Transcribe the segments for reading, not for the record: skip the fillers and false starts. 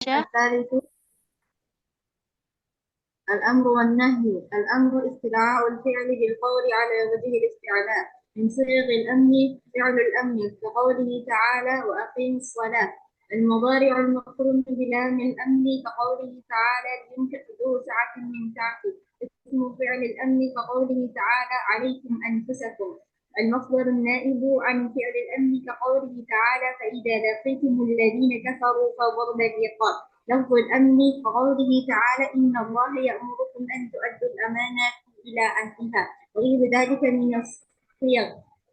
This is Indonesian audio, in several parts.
Aisyah. الثالث الأمر والنهي. الأمر استدعاء الفعل بالقول على وجه الاستعلاء من صيغ الأمر فعل الأمر كقوله تعالى وأقيم الصلاة. المضارع المقرون بلام الأمر كقوله تعالى لينفق ذو سعة من سعته. اسم فعل الأمر كقوله تعالى عليكم أنفسكم. المصدر النائب عن فعل الأمر كقوله تعالى فإذا لقيتم الذين كفروا فضرب الرقاب. لفظ الأمن كقوله تعالى إن الله يأمركم أن تؤدوا الأمانات إلى أهلها وغير ذلك من الصيغ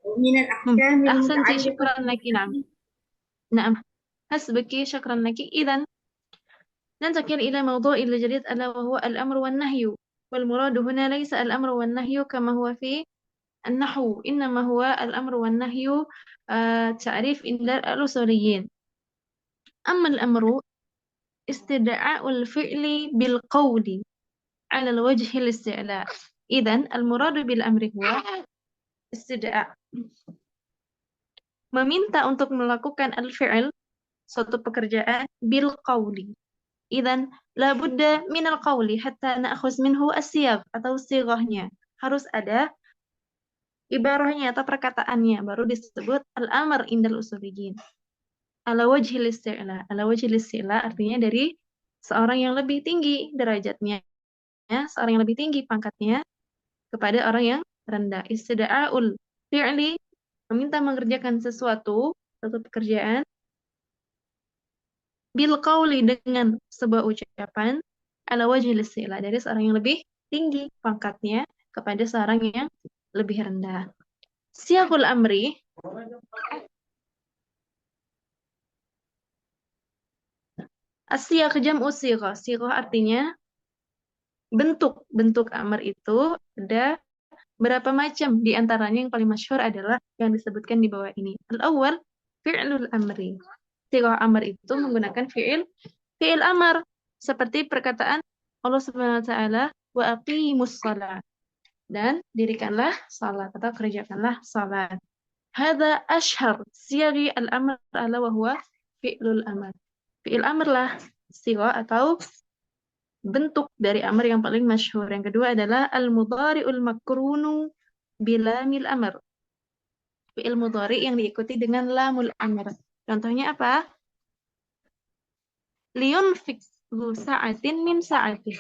ومن الأحكام أحسنتي، المتعلقة شكرا لك. نعم نعم، حسبك، شكرا لك. إذن ننتقل إلى موضوع الجديد ألا وهو الأمر والنهي. والمراد هنا ليس الأمر والنهي كما هو في النحو، إنما هو الأمر والنهي تعريف عند الأصوليين. أما الأمر استدعاء الفعل بالقول على الوجه الاستعلاء. إذن المراد بالأمر هو istid'a, meminta untuk melakukan al-fi'il, suatu pekerjaan, bil qawli. Idzan la budda min al-qawli hatta na'khuz minhu as-siyagh atau sighahnya. Harus ada ibarahnya atau perkataannya baru disebut al-amr indal usuliyyin. Ala wajhil isti'la. Ala wajhil isti'la artinya dari seorang yang lebih tinggi derajatnya, seorang yang lebih tinggi pangkatnya kepada orang yang rendah. Istida'ul fi'li, meminta mengerjakan sesuatu, suatu pekerjaan, bil qawli, dengan sebuah ucapan, ala wajhil isti'la, dari seorang yang lebih tinggi pangkatnya kepada seorang yang lebih rendah. Siyaqul amri, as-siyaq jam'u sighah. Sighah artinya bentuk amar itu ada berapa macam? Di antaranya yang paling masyhur adalah yang disebutkan di bawah ini. Al-awwal fi'lul amri. Sighah amar itu menggunakan fi'il amar, seperti perkataan Allah Subhanahu wa taala wa aqimus shalah, dan dirikanlah salat atau kerjakanlah salat. Hadza ashhar siyaghi al-amr ala wa huwa fi'lul amr. Fi'il amr lah sighah atau bentuk dari amr yang paling masyhur. Yang kedua adalah al-mudhari'ul makrunu bilamil amr. Fi'il mudhari yang diikuti dengan lamul amr. Contohnya apa? Liyunfik dzu sa'atin min sa'atih.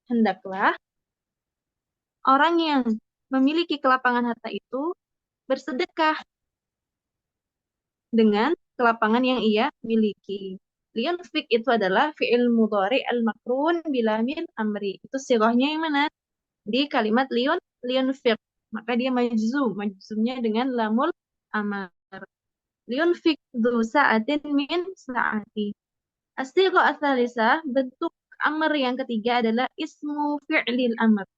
Hendaklah orang yang memiliki kelapangan harta itu bersedekah dengan kelapangan yang ia miliki. Liyunfik itu adalah fi'il mudhari al-makrun bilamil amri. Itu sighahnya yang mana? Di kalimat liyunfik. Maka dia majzumnya dengan lamul amar. Liyunfik dzu sa'atin min sa'ati. As-sighah ats-tsalisah, bentuk amr yang ketiga adalah ismu fi'lil amr.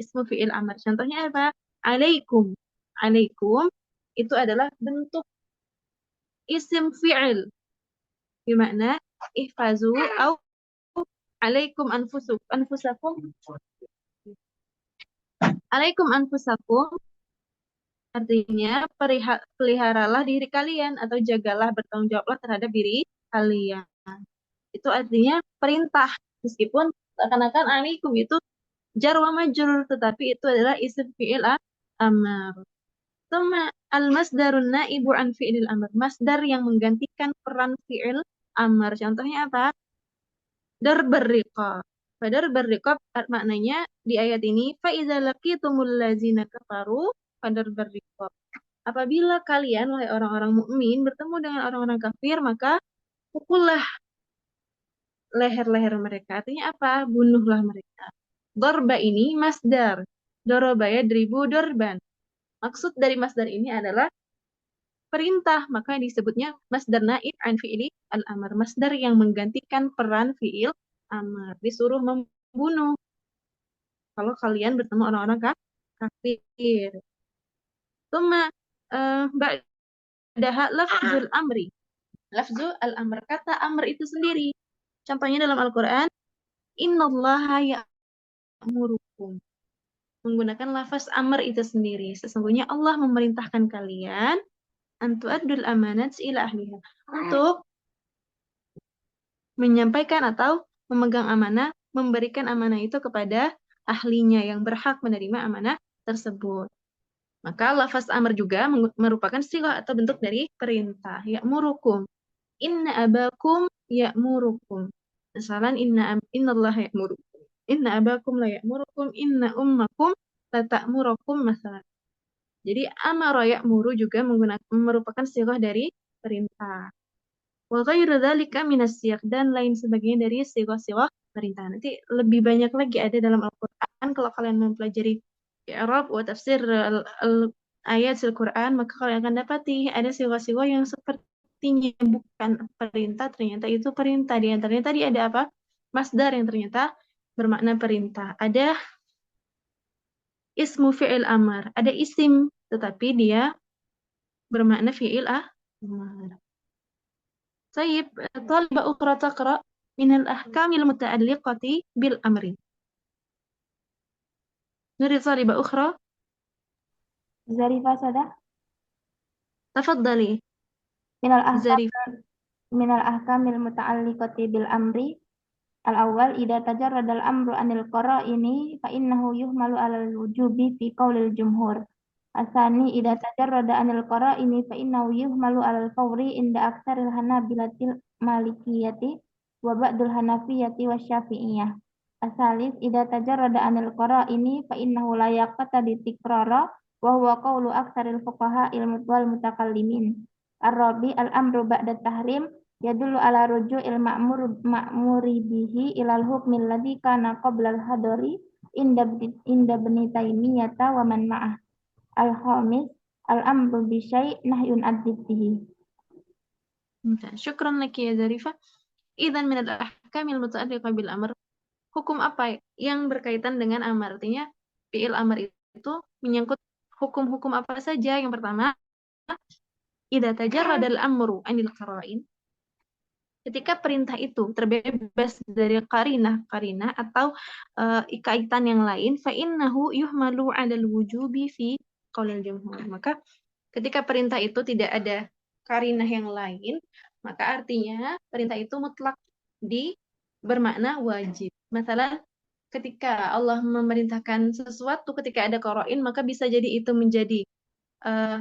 Ismu fi'il amr. Contohnya apa? Alaikum. Alaikum itu adalah bentuk isim fi'il. Bermakna ihfazu au alaikum anfusakum. Alaikum anfusakum artinya peliharalah diri kalian atau jagalah, bertanggung jawablah terhadap diri kalian. Itu artinya perintah, meskipun seakan-akan alaikum itu jar wa majrur, tetapi itu adalah isim fi'il amr. Tsumma al-masdarun naibu an fi'il amr. Masdar yang menggantikan peran fi'il amr. Contohnya apa? Darbar riqab. Darbar riqab maknanya di ayat ini fa idza laqitumul ladzina kafaru fadarbar riqab. Apabila kalian wahai orang-orang mukmin bertemu dengan orang-orang kafir, maka pukullah leher-leher mereka. Artinya apa? Bunuhlah mereka. Darba ini masdar. Daraba yadribu darban. Maksud dari masdar ini adalah perintah, maka disebutnya masdar naib an fi'ili al-amr. Masdar yang menggantikan peran fi'il amr. Disuruh membunuh kalau kalian bertemu orang-orang kafir. Tsumma ba'daha lafzul amri. Lafzul al-amr, kata amr itu sendiri. Contohnya dalam Al-Qur'an, innallaha ya'murukum. Menggunakan lafaz amr itu sendiri. Sesungguhnya Allah memerintahkan kalian antu'addul amanat ila ahliha, untuk menyampaikan atau memegang amanah, memberikan amanah itu kepada ahlinya yang berhak menerima amanah tersebut. Maka lafaz amr juga merupakan sighah atau bentuk dari perintah. Ya'murukum. Inna abakum ya'murukum. Misalnya Allah ya'murukum. Inna abakum la ya'murukum. Inna ummakum la ta'murukum masalah. Jadi amara ya'muru juga merupakan sighah dari perintah. Wa ghairu dzalika minas siyaq, dan lain sebagainya dari sighah-sighah perintah. Nanti lebih banyak lagi ada dalam Al-Qur'an. Kalau kalian mempelajari i'rab wa tafsir ayat Al-Qur'an, maka kalian akan dapati ada sighah-sighah yang sepertinya bukan perintah, ternyata itu perintah. Di antaranya tadi ada apa? Masdar yang ternyata bermakna perintah. Ada ismu fi'il amar, ada isim tetapi dia bermakna fi'il amar. طيب طالبة أخرى تقرأ من الأحكام المتعلقة بالأمر. نريد طالبة أخرى. Zarifah sudah. تفضلي Minal ahkam زريف. minal ahkamil muta'alliqati bil amri. Al-awwal, idza tajarrada al-amru anil qara'ini fa innahu yuhmalu 'alal wujubi fi qaulil jumhur. Asani, idza tajarrada anil qara'ini fa innahu yuhmalu 'alal fawri inda aktsaril hanabilatil malikiyati wa ba'dul hanafiyati wasyafi'iyah. Asalis, idza tajarrada anil qara'ini fa innahu la yaqtadi tikrara wa huwa qaulu aktsaril fuqaha wal mutakallimin. Ar-rabi, al-amru ba'da tahrim yadullu ala ruju'il ma'muri bihi ilal hukmil ladzi kana qablal hadari inda bni taimiyata wa man ma'ah. Al-khamis, al-amru bi syai' nahyun ad-diddihi. شكرا لك يا زريفة. إذا من الأحكام المتعلقة بالأمر, hukum apa yang berkaitan dengan amar? Artinya fi'il amar itu menyangkut hukum-hukum apa saja? Yang pertama, idza tajarrada al-amru 'anil qara'in, ketika perintah itu terbebas dari karinah atau kaitan yang lain, fa innahu yuhmalu 'alal wujubi fi qaulil jumhur. Maka ketika perintah itu tidak ada karinah yang lain, maka artinya perintah itu mutlak bermakna wajib. Masalah ketika Allah memerintahkan sesuatu ketika ada qara'in, maka bisa jadi itu menjadi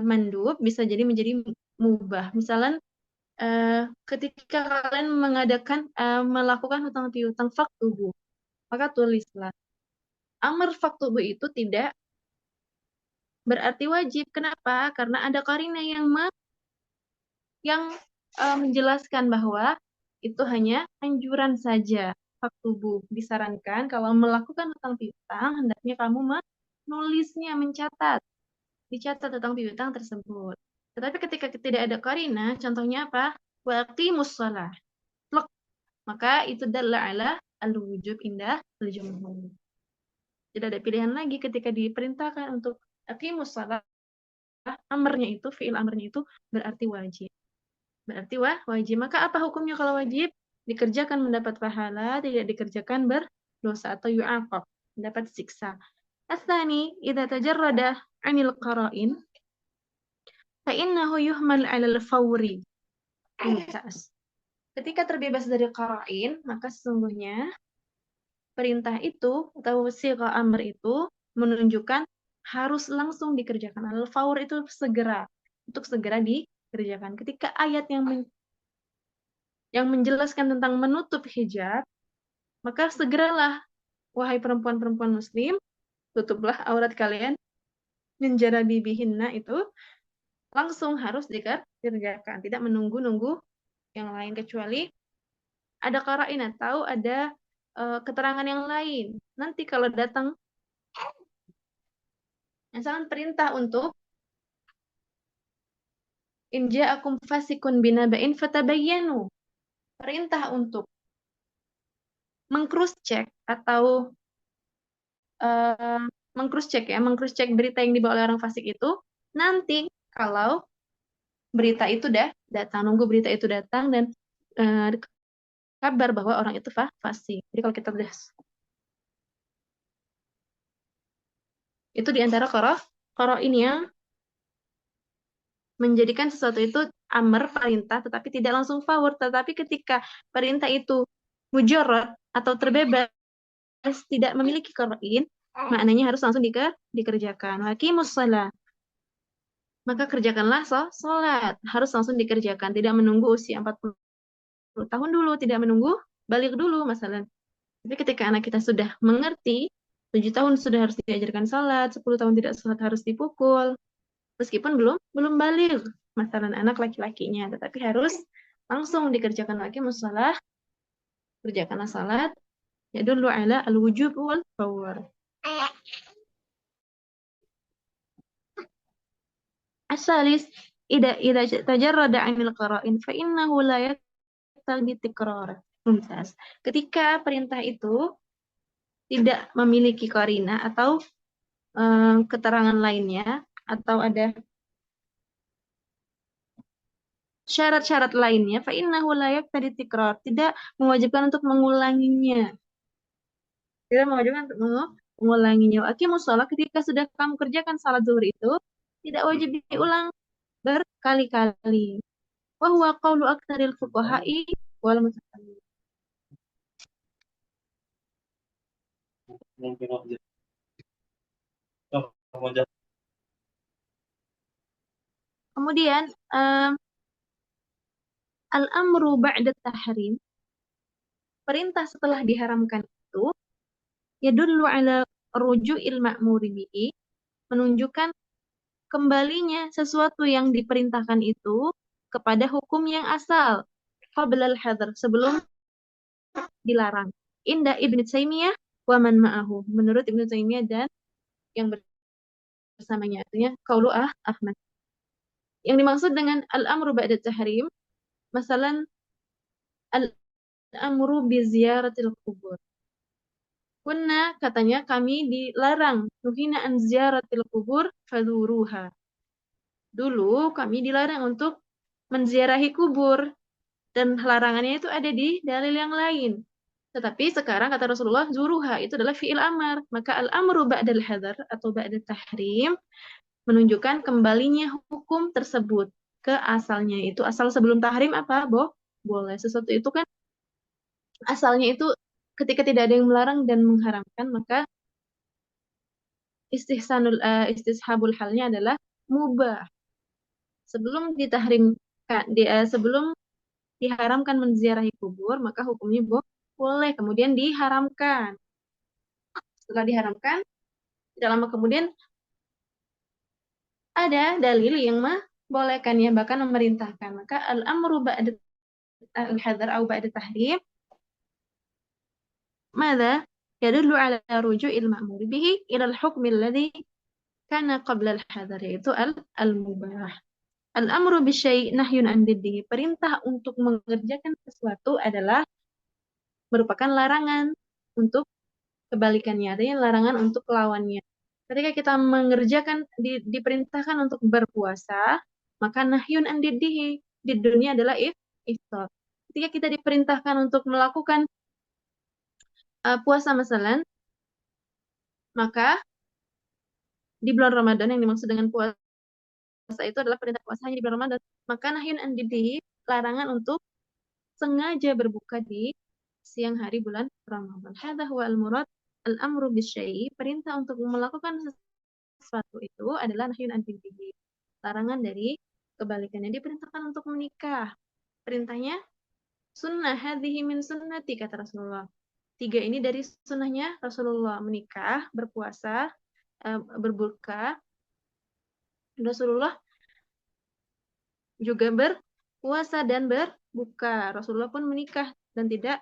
mandub, bisa jadi menjadi mubah. Misalnya ketika kalian melakukan hutang piutang faktubu, maka tulislah. Amar faktubu itu tidak berarti wajib. Kenapa? Karena ada qarinah yang menjelaskan bahwa itu hanya anjuran saja. Faktubu disarankan kalau melakukan hutang piutang hendaknya kamu menulisnya, dicatat hutang piutang tersebut. Tetapi ketika tidak ada qarinah, contohnya apa? Wa aqimus shalah. Maka itu dalla ala al-wujub indah al-jumhur. Tidak ada pilihan lagi ketika diperintahkan untuk aqimus shalah, amarnya itu, fi'il amarnya itu berarti wajib. Berarti wajib. Maka apa hukumnya kalau wajib? Dikerjakan mendapat pahala, tidak dikerjakan berdosa atau yu'aqab, mendapat siksa. Asani, idza tajarrada 'anil qara'in fa innahu yuhmal 'alal fawri. Mumtaz. Ketika terbebas dari qara'in, maka sesungguhnya perintah itu atau sighah amr itu menunjukkan harus langsung dikerjakan. Al-fawr itu segera, untuk segera dikerjakan. Ketika ayat yang menjelaskan tentang menutup hijab, maka segeralah, wahai perempuan-perempuan muslim, tutuplah aurat kalian, menjara bibihinna, itu langsung harus dikerjakan, tidak menunggu-nunggu yang lain, kecuali ada qara'in atau ada keterangan yang lain. Nanti kalau datang misalkan perintah untuk in ja'akum fasikun binaba'in fatabayyanu, perintah untuk meng-cross check atau meng-cross check berita yang dibawa oleh orang fasik itu nanti kalau berita itu nunggu berita itu datang dan kabar bahwa orang itu fasik. Jadi kalau kita itu diantara qara'in yang menjadikan sesuatu itu amr, perintah, tetapi tidak langsung fawr. Tetapi ketika perintah itu mujarrad atau terbebas, tidak memiliki qara'in, maknanya harus langsung dikerjakan. Hakimus shalah. Maka kerjakanlah sholat. Harus langsung dikerjakan. Tidak menunggu usia 40 tahun dulu. Tidak menunggu balik dulu masalah. Tapi ketika anak kita sudah mengerti, 7 tahun sudah harus diajarkan sholat, 10 tahun tidak sholat harus dipukul. Meskipun belum balik masalah anak laki-lakinya. Tetapi harus langsung dikerjakan lagi musalah. Kerjakanlah sholat. Yadullu ala al-wujub wal fawr. Asalis, idza tajarrada 'anil qara'in fa innahu la yaqtadi tikrar. Mumtaz. Ketika perintah itu tidak memiliki qarina atau keterangan lainnya atau ada syarat-syarat lainnya, fa innahu la yaqtadi tikrar, tidak mewajibkan untuk mengulanginya. Tidak mewajibkan untuk mengulanginya. Aqimus shalah, ketika sudah kamu kerjakan salat zuhur itu tidak wajib diulang berkali-kali. Wa huwa qaulu aktsaril fuqaha'i wal mutakallimin. Kemudian al-amru ba'da tahrim, perintah setelah diharamkan itu yadullu ala ruju'il ma'muri bihi, menunjukkan kembalinya sesuatu yang diperintahkan itu kepada hukum yang asal, qablal hadar, sebelum dilarang. Inda Ibnu Taimiyah wa man ma'ahu, menurut Ibnu Taimiyah dan yang bersamanya, artinya qaulu Ahmad. Yang dimaksud dengan al-amru ba'da tahrim, masalan al-amru bi ziyaratil kubur. Kunna, katanya kami dilarang, nuhina an ziyaratil kubur fadhuruha. Dulu kami dilarang untuk menziarahi kubur, dan larangannya itu ada di dalil yang lain. Tetapi sekarang kata Rasulullah, zuruha itu adalah fi'il amar. Maka al-amru ba'dal hadar atau ba'dal tahrim menunjukkan kembalinya hukum tersebut ke asalnya. Itu asal sebelum tahrim apa? Boleh. Sesuatu itu kan asalnya itu ketika tidak ada yang melarang dan mengharamkan, maka istishabul halnya adalah mubah. Sebelum sebelum diharamkan menziarahi kubur, maka hukumnya boleh, kemudian diharamkan. Setelah diharamkan, tidak lama kemudian ada dalil yang membolehkannya, bahkan memerintahkan. Maka al-amru ba'da al-hadar atau ba'da tahrim, ماذا يدل على رجوع المأمور به إلى الحكم الذي كان قبل الحذر, yaitu al-mubah. Al-amru bisyai' nahyun an diddihi, perintah untuk mengerjakan sesuatu adalah merupakan larangan untuk kebalikannya, artinya larangan untuk lawannya. Ketika kita mengerjakan, diperintahkan untuk berpuasa, maka nahyun an diddihi, di dunia adalah iftar. Ketika kita diperintahkan untuk melakukan puasa masalan, maka di bulan Ramadan, yang dimaksud dengan puasa itu adalah perintah puasa hanya di bulan Ramadan, maka nahyun an diddihi, larangan untuk sengaja berbuka di siang hari bulan Ramadan. Hadza huwa al-murad al-amru bisyai', perintah untuk melakukan sesuatu itu adalah nahyun an diddihi, larangan dari kebalikannya. Diperintahkan untuk menikah, perintahnya sunnah, hadhihi min sunnati, kata Rasulullah. 3 ini dari sunnahnya Rasulullah, menikah, berpuasa, berbuka. Rasulullah juga berpuasa dan berbuka. Rasulullah pun menikah dan tidak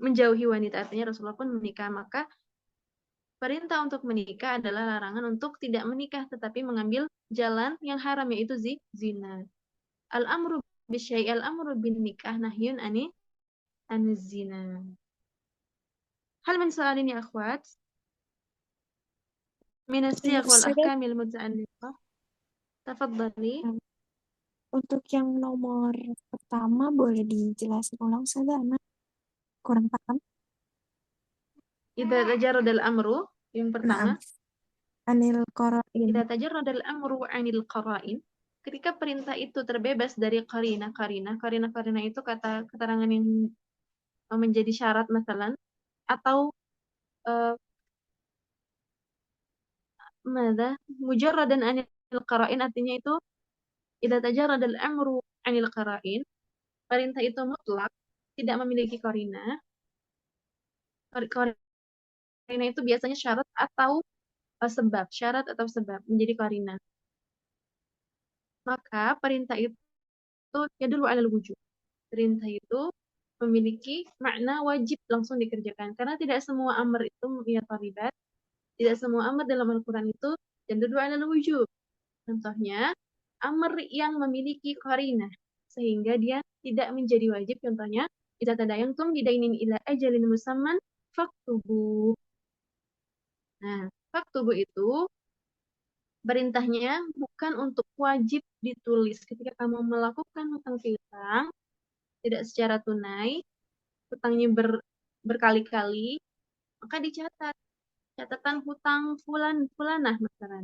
menjauhi wanita, artinya Rasulullah pun menikah. Maka perintah untuk menikah adalah larangan untuk tidak menikah tetapi mengambil jalan yang haram, yaitu zina. Al-amru bisyai' al-amru bin nikah nahyun an zina. Hal min su'alin ya akhwat min as-siyaq wal ahkamil muta'alliqah. Tafadhali. Untuk yang nomor pertama boleh dijelasin ulang saja, Ana kurang paham. Idza tajarrada al-amru, yang pertama. Anil qara'in. Idza tajarrada al-amru 'anil qara'in. ketika perintah itu terbebas dari qarina itu kata keterangan yang menjadi syarat masalan atau mujarradan anil qara'in, artinya itu idza tajarrada al-amru anil qara'in, perintah itu mutlak tidak memiliki qarina. Qarina itu biasanya syarat atau sebab, syarat atau sebab menjadi qarina. Maka perintah itu yadullu alal wujub. Perintah itu memiliki makna wajib langsung dikerjakan, karena tidak semua amr itu taribat, tidak semua amr dalam Al-Quran itu yadullu alal wujub. Contohnya amr yang memiliki qarinah sehingga dia tidak menjadi wajib. Contohnya idza tadayantum bidainin ila ajalin musamman faktubu. Nah, faktubu itu perintahnya bukan untuk wajib ditulis. Ketika kamu melakukan hutang piutang tidak secara tunai, hutangnya berkali-kali, maka dicatat catatan hutang fulanah misalkan,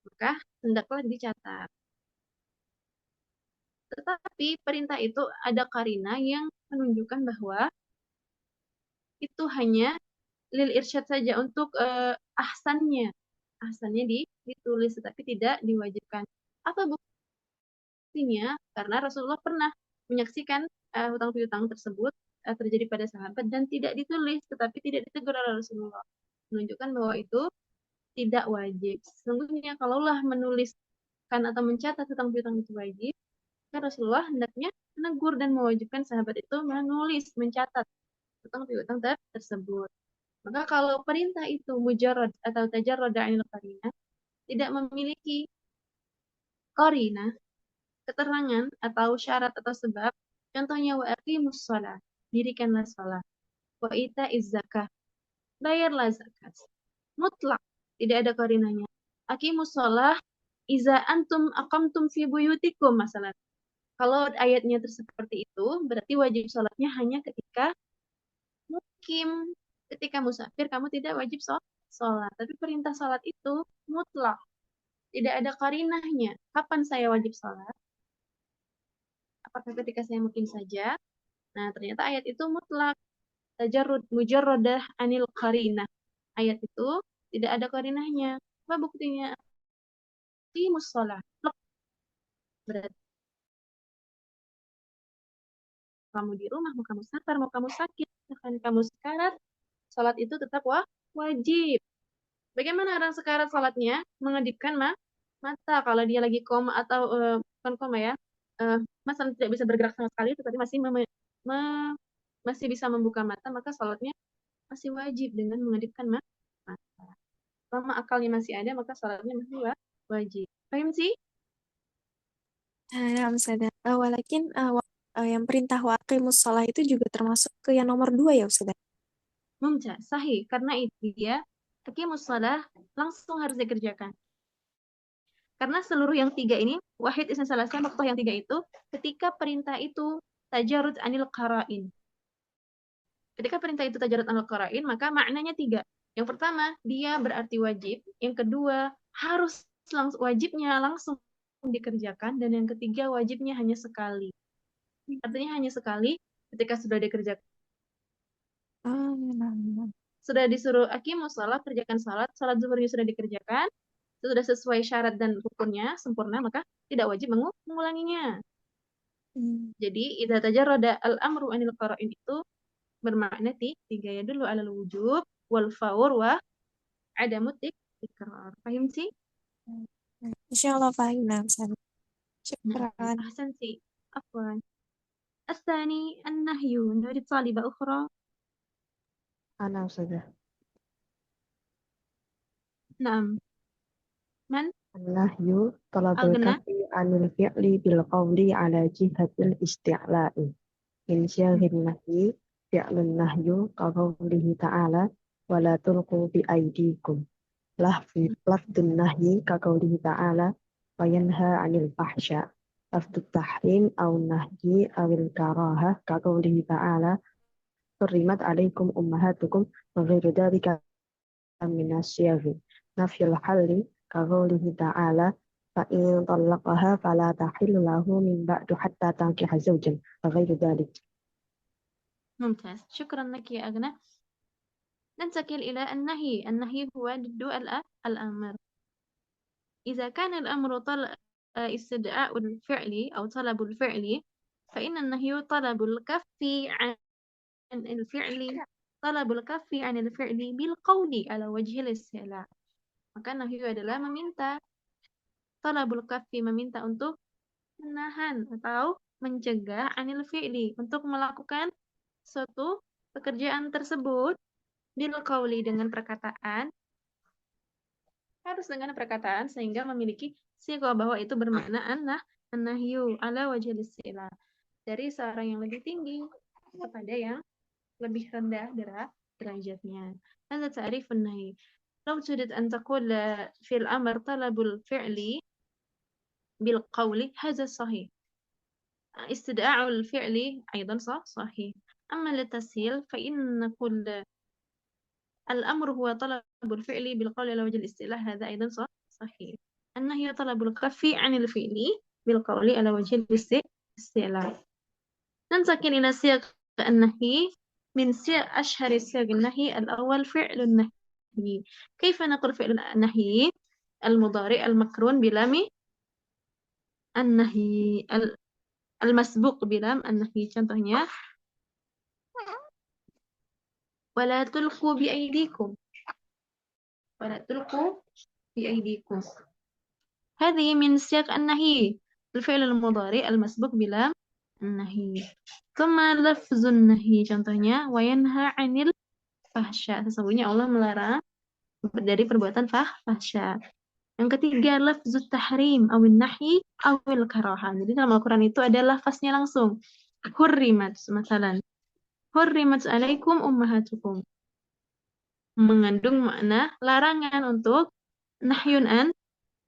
maka hendaklah dicatat. Tetapi perintah itu ada qarina yang menunjukkan bahwa itu hanya lil irsyad saja, untuk ahsannya ditulis tetapi tidak diwajibkan. Apa buktinya? Karena Rasulullah pernah menyaksikan hutang piutang tersebut terjadi pada sahabat dan tidak ditulis, tetapi tidak ditegur oleh Rasulullah, menunjukkan bahwa itu tidak wajib. Sesungguhnya kalaulah menuliskan atau mencatat hutang piutang itu wajib, Rasulullah hendaknya menegur dan mewajibkan sahabat itu menulis, mencatat hutang piutang tersebut. Maka kalau perintah itu mujarrad atau tajarrad anil qarinah, tidak memiliki qarinah, keterangan atau syarat atau sebab, contohnya wa aqimus shalah, dirikanlah salat, wa itaiz zakah, bayarlah zakat, mutlak, tidak ada qarinahnya. Aqimus shalah iza antum aqamtum fi buyutikum masalah. Kalau ayatnya seperti itu, berarti wajib sholatnya hanya ketika mukim. Ketika musafir, kamu tidak wajib sholat. Tapi perintah sholat itu mutlak. Tidak ada qarinahnya. Kapan saya wajib sholat? Apakah ketika saya mukim saja? Nah, ternyata ayat itu mutlak. Mujarradah anil qarinah. Ayat itu tidak ada qarinahnya. Apa buktinya? Qimus sholat. Berarti kamu di rumah, mau kamu safar, mau kamu sakit, bahkan kamu sekarat, sholat itu tetap wajib. Bagaimana orang sekarat sholatnya? Mengedipkan mata. Kalau dia lagi koma atau bukan koma ya, masa tidak bisa bergerak sama sekali, tetapi masih bisa membuka mata, maka sholatnya masih wajib dengan mengedipkan mata. Selama akalnya masih ada, maka sholatnya masih wajib. Paham sih? Nah, Ustazah. Walakin yang perintah wa aqimus shalah itu juga termasuk ke yang nomor 2 ya, Ustazah? Mumtaz, sahih. Karena itu dia, aqimus shalah langsung harus dikerjakan. Karena seluruh yang 3 ini, wahid isna salasah, maktoh yang 3 itu, ketika perintah itu tajarud anil qara'in. Ketika perintah itu tajarud anil qara'in, maka maknanya 3. Yang pertama, dia berarti wajib. Yang kedua, harus wajibnya langsung dikerjakan. Dan yang ketiga, wajibnya hanya sekali. Artinya hanya sekali ketika sudah dikerjakan. Sudah disuruh aqimus shalah, kerjakan salat zuhurnya sudah dikerjakan, sudah sesuai syarat dan rukunnya sempurna, maka tidak wajib mengulanginya. Jadi idza tajarrada al-amru anil qara'in itu bermakna 3 ya dulu alal wujub wal fawr wa adamut tikrar. Paham sih? Insyaallah paham, Ustazah. Nah, Syukran. ahsan sih. Afwan. الثاني النهي نريد طالبة أخرى. أنا أستاذة. نعم. من؟ النهي طلب أغنى. الكف عن الفعل بالقول على جهة الاستعلاء. من صيغ النهي فعل النهي كقوله تعالى ولا تلقوا بأيديكم. لفظ النهي كقوله تعالى وينهى عن الفحشاء. لفظ التحريم أو النهي أو الكراهة كقوله تعالى حرمت عليكم أمهاتكم وغير ذلك من الصيغ. نفي الحل كقوله تعالى فإن طلقها فلا تحل له من بعد حتى تنكح زوجا غير ذلك. ممتاز، شكرا لك يا أغنى. ننتقل إلى النهي. النهي هو ضد الأمر. إذا كان الأمر استدعاء الفعل أو طلب الفعل، فإن النهي طلب الكف عن الفعل بالقول على وجه الاستعلاء. Maka nahyu adalah meminta. Talabul kafi meminta untuk menahan atau mencegah anil fi'li, untuk melakukan suatu pekerjaan tersebut bil qauli dengan perkataan, harus dengan perkataan sehingga memiliki sighah bahwa itu bermakna an-nahyu ala wajhil istilah, dari seorang yang lebih tinggi kepada yang lebih rendah derajatnya. Hadza ta'rifun nahi. Law turid an taqul fil amr talabul fi'li bil qawli hadza sahih. استدعاء الفعل أيضا صحيح. أما للتسهيل فإن نقول الأمر هو طلب الفعل بالقول على وجه الاستعلاء، هذا أيضا صحيح. النهي طلب الكف عن الفعل بالقول على وجه الاستعلاء. ننتقل إلى صيغ النهي. من أشهر صيغ النهي الأول فعل النهي. كيف نقول فعل النهي؟ المضارع المقرون بلام النهي، المسبوق بلام النهي. Contohnya ولا تلقوا بأيديكم، ولا تلقوا بأيديكم، هذه من صيغ النهي، الفعل المضارع المسبوق بلام النهي. ثم لفظ النهي، contohnya وينهى عن الفحشاء، sesungguhnya Allah melarang dari perbuatan fahsya. Yang ketiga lafzut tahrim awin nahi awil karaha. Jadi dalam Al-Quran itu ada lafaznya langsung. Hurrimat, misalnya hurrimat alaikum ummahatukum, mengandung makna larangan untuk nahyun an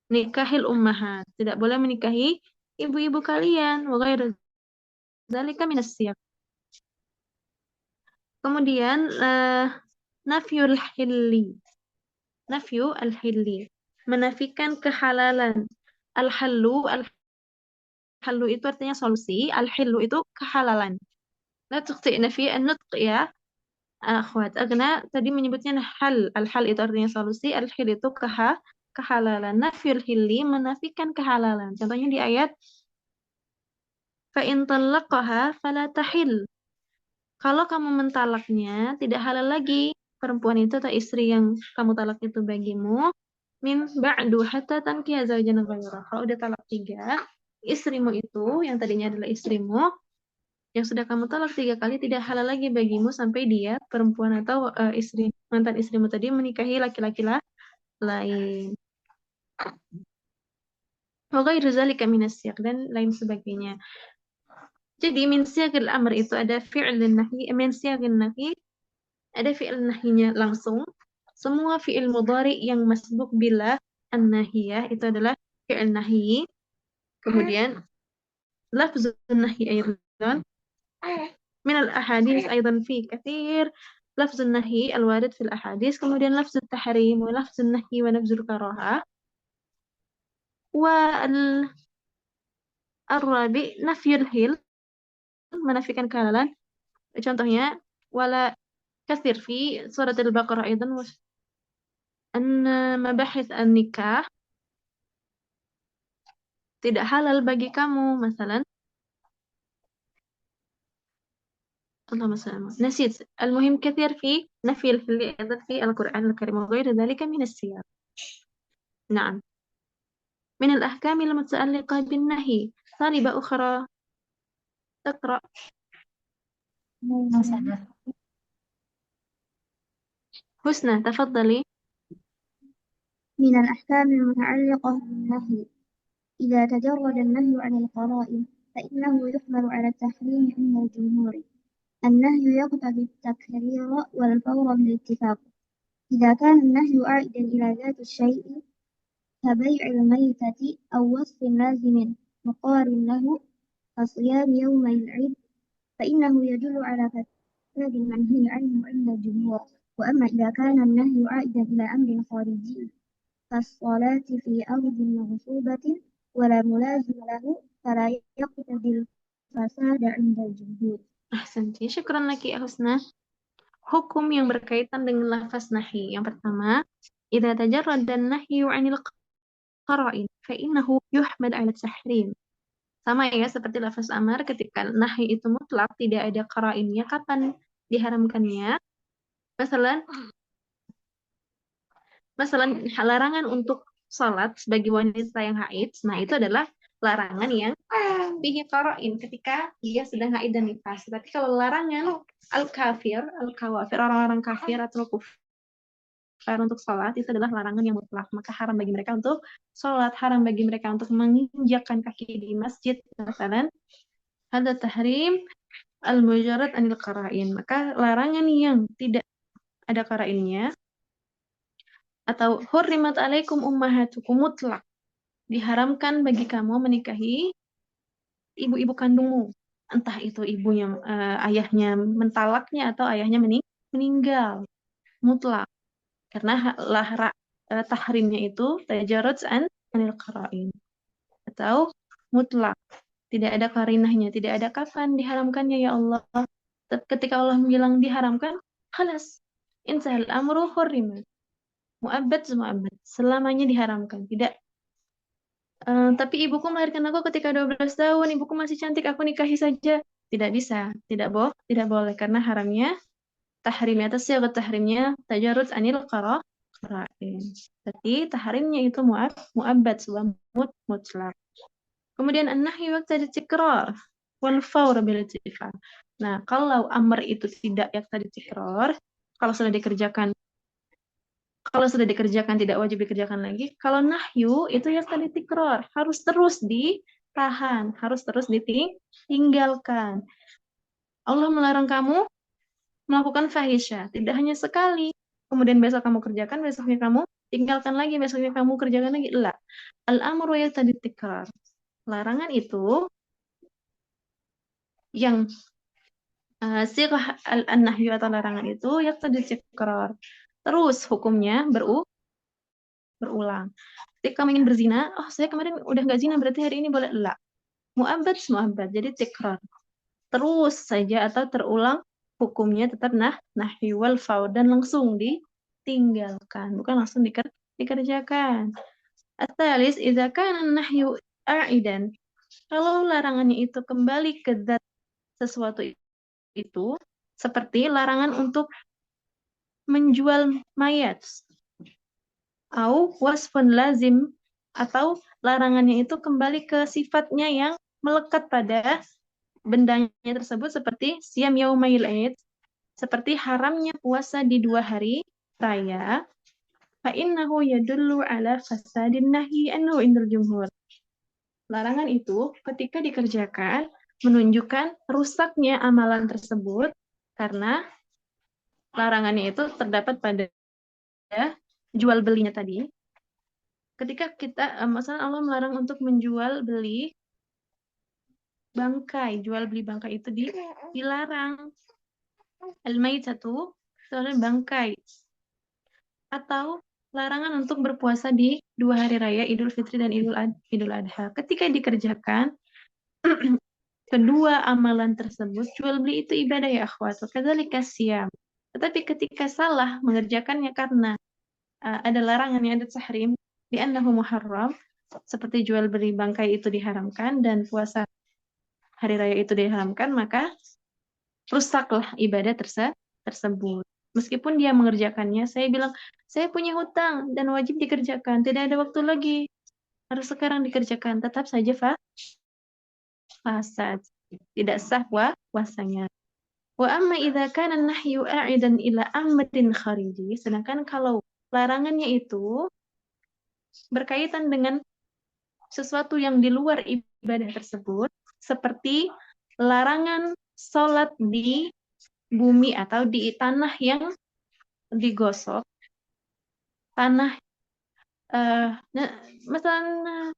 nikahil ummahat, tidak boleh menikahi ibu-ibu kalian. Wa ghairu dzalika minas siyaq. Kemudian nafyul hilli, nafyu al-hilli, menafikan kehalalan. Al-hallu itu artinya solusi, al-hillu itu kehalalan. La tukhti'na fi an-nutq ya akhwat. Agna tadi menyebutnya hal. Al-hal itu artinya solusi, al-hil itu kehalalan. Nafyul hilli, menafikan kehalalan. Contohnya di ayat fa in talaqaha fala tahil. Kalau kamu mentalaknya, tidak halal lagi perempuan itu atau istri yang kamu talak itu bagimu min ba'du hatta tankiha zawjan ghairah. Kalau udah talak 3, istrimu itu yang tadinya adalah istrimu yang sudah kamu talak 3 kali tidak halal lagi bagimu sampai dia perempuan atau mantan istrimu tadi menikahi laki-laki lain. Wa ghairu dzalika minas siyaq, dan lain sebagainya. Jadi min siyaqil amr itu ada fi'l nahi, min siyaqil nahi ada fi'il nahinya langsung. Semua fi'il mudhari yang masbuk bila an-nahiyah itu adalah fi'il nahi. Kemudian lafzun nahi aydan min al-ahadits aydan fi kathir lafzun nahi al-warid fil ahadits. Kemudian lafzun tahrim wa lafzun nahi wa lafzul karaha. Wa al-rabi nafyul hil, menafikan kehalalan. Contohnya wala kathir fi surat al-Baqarah aydan an mabahith an-nikah, tidak halal bagi kamu, masalan Allahumma salli nasit. Al-muhim kathir fi nafi al-hilli aydan fi al-Quran al-Karim wa ghairu dhalika min as-siyaq. Na'am. Min al-ahkam al-muta'alliqa bin-nahi. Taliba ukhra taqra. Husna, tafaddali. من الأحكام المتعلقة بالنهي إذا تجرد النهي عن القرائن فإنه يحمل على التحريم عند الجمهور. النهي يقتضي التكرير والفور بالاتفاق. إذا كان النهي عائدا إلى ذات الشيء كبيع الميتة أو وصف لازم مقارن له كصيام يومي العيد فإنه يدل على فساد المنهي عنه عند الجمهور. وأما إذا كان النهي عائدا إلى أمر خارجي كالصلاة في أرض مغصوبة ولا ملازم له فلا يقتضي الفساد عند الجمهور. Ahsanti, syukran lagi ya Husna. Hukum yang berkaitan dengan lafaz nahi. Yang pertama, idza tajarrada an-nahyu 'anil qara'in fa innahu yuhmad 'ala tahrim. Sama ya seperti lafaz amar, ketika nahi itu mutlak, tidak ada qara'innya, kapan diharamkannya? Masalan larangan untuk sholat bagi wanita yang haid, nah itu adalah larangan yang bihi qara'in ketika dia sedang haid dan nifas. Tapi kalau larangan al-kafir, al-kawafir, orang-orang kafir atau kufar untuk sholat, itu adalah larangan yang mutlak. Maka haram bagi mereka untuk sholat, haram bagi mereka untuk menginjakkan kaki di masjid. Misalnya, ada tahrim al-mujarrad anil qara'in. Maka larangan yang tidak ada qara'innya, atau hurrimat alaikum ummahatukum, mutlak diharamkan bagi kamu menikahi ibu-ibu kandungmu, entah itu ibunya ayahnya mentalaknya atau ayahnya meninggal, mutlak, karena tahrimnya itu tajarrud anil qara'in, atau mutlak tidak ada karinahnya, tidak ada kapan diharamkannya ya Allah. Ketika Allah bilang diharamkan, khalas insahal amru hurrimat, mu'abbad selamanya diharamkan. Tidak. Tapi ibuku melahirkan aku ketika 12 tahun, ibuku masih cantik, aku nikahi saja. Tidak bisa, tidak boleh, karena haramnya tahrimnya, tasyagat tahrimnya tajarrud anil qara'in. Tapi tahrimnya itu mu'abbad, sebuah mutlak. Kemudian an-nahyu waqta tikrar wal fawr bil ittifaq. Nah, kalau amr itu tidak yaqtadi tikrar, kalau sudah dikerjakan tidak wajib dikerjakan lagi. Kalau nahyu itu ya tadi tikrar, harus terus ditahan, harus terus ditinggalkan. Allah melarang kamu melakukan fahisyah, tidak hanya sekali, kemudian besok kamu kerjakan, besoknya kamu tinggalkan lagi, besoknya kamu kerjakan lagi. La. Al-amru ya tadi tikrar. Larangan itu yang sirah al-nahyu atau larangan itu ya tadi tikrar. Terus hukumnya berulang. Ketika kamu ingin berzina, saya kemarin udah nggak zina, berarti hari ini boleh. La. Mu'abbad, jadi tikrar. Terus saja atau terulang, hukumnya tetap nahyi wal faur, dan langsung ditinggalkan, bukan langsung dikerjakan. At-talis, idza kana nahyu a'idan. Kalau larangannya itu kembali ke zat sesuatu itu, seperti larangan untuk menjual mayat, au wasfun lazim, atau larangannya itu kembali ke sifatnya yang melekat pada bendanya tersebut, seperti siyam yaumail aid, seperti haramnya puasa di 2 hari raya, fa innahu yadullu ala fasadin nahyi anhu indal jumhur. Larangan itu ketika dikerjakan menunjukkan rusaknya amalan tersebut, karena larangannya itu terdapat pada jual belinya tadi. Ketika kita, misalnya Allah melarang untuk menjual beli bangkai, jual beli bangkai itu dilarang. Al-maitatu, soalnya bangkai. Atau larangan untuk berpuasa di 2 hari raya, Idul Fitri dan Idul Adha. Ketika dikerjakan kedua amalan tersebut, jual beli itu ibadah ya akhwat, kadzalika siyam. Tetapi ketika salah mengerjakannya karena ada larangan yang ada tahrim, li'annahu muharram, seperti jual beli bangkai itu diharamkan dan puasa hari raya itu diharamkan, maka rusaklah ibadah tersebut. Meskipun dia mengerjakannya, saya bilang, saya punya hutang dan wajib dikerjakan, tidak ada waktu lagi, harus sekarang dikerjakan, tetap saja fasad, tidak sah puasanya. Wa amma idza kana an-nahyu a'idan ila amrin khariji, sedangkan kalau larangannya itu berkaitan dengan sesuatu yang di luar ibadah tersebut, seperti larangan sholat di bumi atau di tanah yang digosok, tanah, misalnya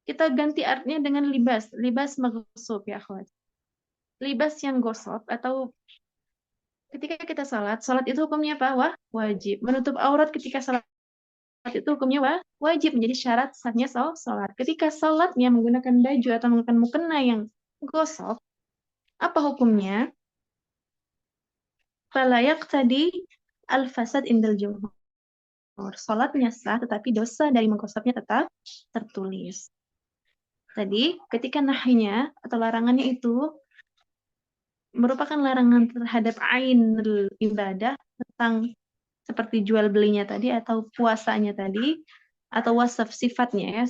kita ganti artinya dengan libas maghsub ya akhwat. Libas yang gosok, atau ketika kita sholat itu hukumnya apa? Wajib. Menutup aurat ketika sholat itu hukumnya wajib menjadi syarat sahnya sholat. Ketika sholatnya menggunakan baju atau menggunakan mukena yang gosok, apa hukumnya? Fala yaqtadi al-fasad indal jumhur. Sholatnya sah, tetapi dosa dari menggosoknya tetap tertulis. Tadi, ketika nahinya atau larangannya itu merupakan larangan terhadap ainul ibadah, tentang seperti jual belinya tadi atau puasanya tadi, atau wasaf sifatnya ya.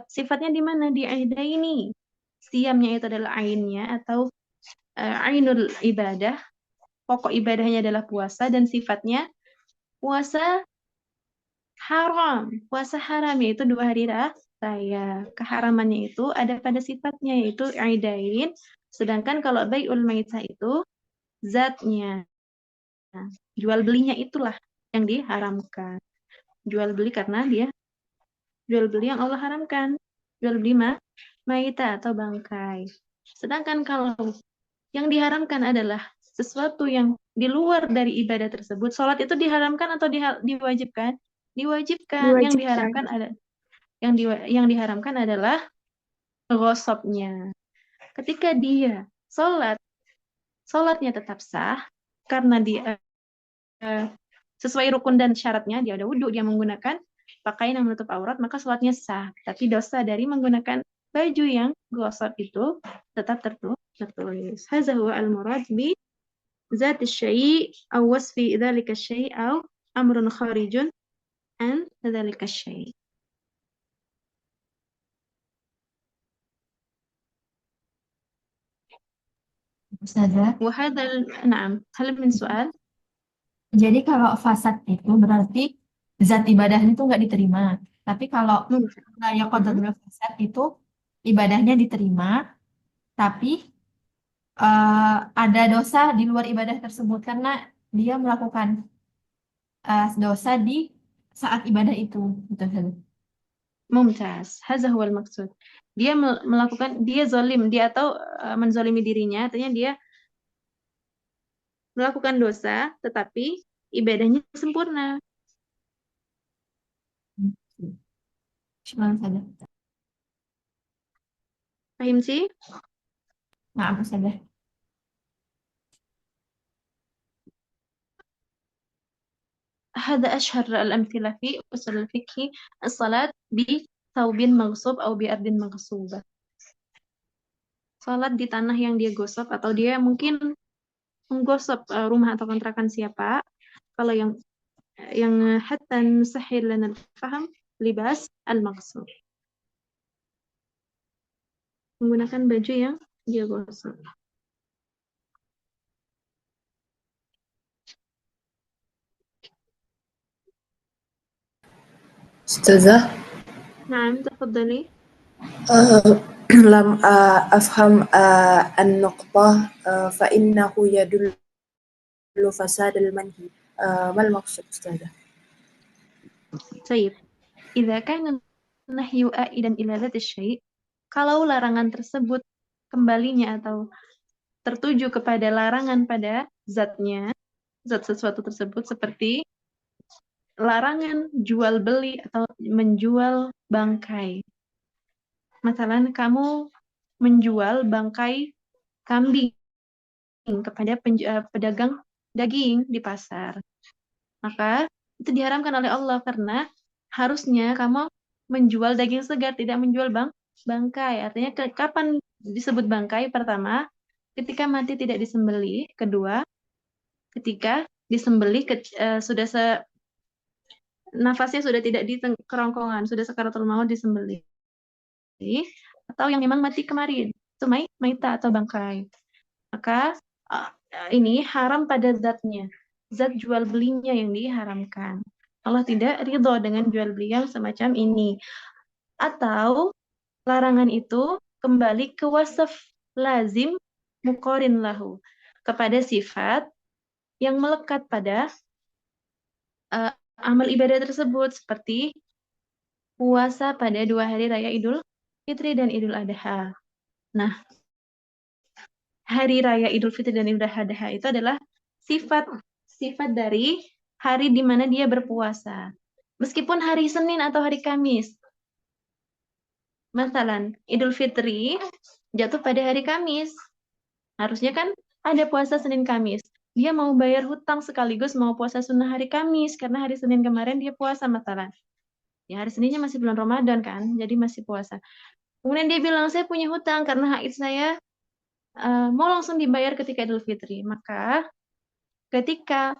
Sifatnya di mana? Di aida ini. Siamnya itu adalah ainnya atau ainul ibadah. Pokok ibadahnya adalah puasa dan sifatnya puasa haram. Puasa haram yaitu 2 hari raya. Keharamannya itu ada pada sifatnya yaitu aidain. Sedangkan kalau bai'ul maitah itu zatnya. Jual belinya itulah yang diharamkan. Jual beli karena dia jual beli yang Allah haramkan. Jual beli maitah atau bangkai. Sedangkan kalau yang diharamkan adalah sesuatu yang di luar dari ibadah tersebut. Sholat itu diharamkan atau diwajibkan? Diwajibkan. Yang diharamkan ada yang diharamkan adalah ghosopnya. Ketika dia sholatnya tetap sah karena dia sesuai rukun dan syaratnya, dia ada wudhu, dia menggunakan pakaian yang menutup aurat, maka sholatnya sah. Tapi dosa dari menggunakan baju yang gosok itu tetap tertulis. Hadza huwa al-murad bi zat syai' aw wasfi dzalika syai' aw amrun kharijun an dzalika syai'. Ustazah, Wa hadzal na'am, hal min soal? jadi kalau fasad itu berarti zat ibadahnya itu nggak diterima. Tapi kalau ya qadrul fasad itu ibadahnya diterima, tapi ada dosa di luar ibadah tersebut karena dia melakukan dosa di saat ibadah itu. Gitu, Ustazah. Mumtaz. Hadza huwal maksud. Dia melakukan, dia zalim, dia atau menzalimi dirinya, artinya dia melakukan dosa, tetapi ibadahnya sempurna. Syukran, Ustazah. Paham sih? Maaf, Ustazah. هذا أشهر الأمثلة في أصول الفقه الصلاة بثوب مغصوب أو بأرض مغصوبة. Salat di tanah yang dia gosok atau dia mungkin menggosok rumah atau kontrakan siapa. Kalau yang hatta nusahhil lana faham libas al-maghsub. Menggunakan baju yang dia gosok. أستاذة نعم تفضلي. لم أفهم النقطة فإنه يدل فساد المنهي ما المقصود أستاذة؟ طيب إذا كان النهي آئدا إلى ذات الشيء, kalau larangan tersebut kembalinya atau tertuju kepada larangan pada zatnya, zat sesuatu tersebut, seperti larangan jual beli atau menjual bangkai. Masalah kamu menjual bangkai kambing kepada pedagang daging di pasar, maka itu diharamkan oleh Allah karena harusnya kamu menjual daging segar, tidak menjual bangkai. Artinya kapan disebut bangkai? Pertama, ketika mati tidak disembelih. Kedua, ketika disembelih sudah nafasnya sudah tidak di kerongkongan, sudah sakaratul maut disembelih. Atau yang memang mati kemarin, itu maita atau bangkai. Maka ini haram pada zatnya. Zat jual belinya yang diharamkan. Allah tidak ridho dengan jual beli yang semacam ini. Atau larangan itu kembali ke wasaf lazim muqarin lahu, kepada sifat yang melekat pada amal ibadah tersebut, seperti puasa pada 2 hari raya Idul Fitri dan Idul Adha. Nah, hari raya Idul Fitri dan Idul Adha itu adalah sifat dari hari di mana dia berpuasa. Meskipun hari Senin atau hari Kamis. Masalan, Idul Fitri jatuh pada hari Kamis. Harusnya kan ada puasa Senin Kamis. Dia mau bayar hutang sekaligus mau puasa sunnah hari Kamis. Karena hari Senin kemarin dia puasa masalah. Ya hari Seninnya masih bulan Ramadan kan, jadi masih puasa. Kemudian dia bilang, saya punya hutang karena haid saya mau langsung dibayar ketika Idul Fitri. Maka ketika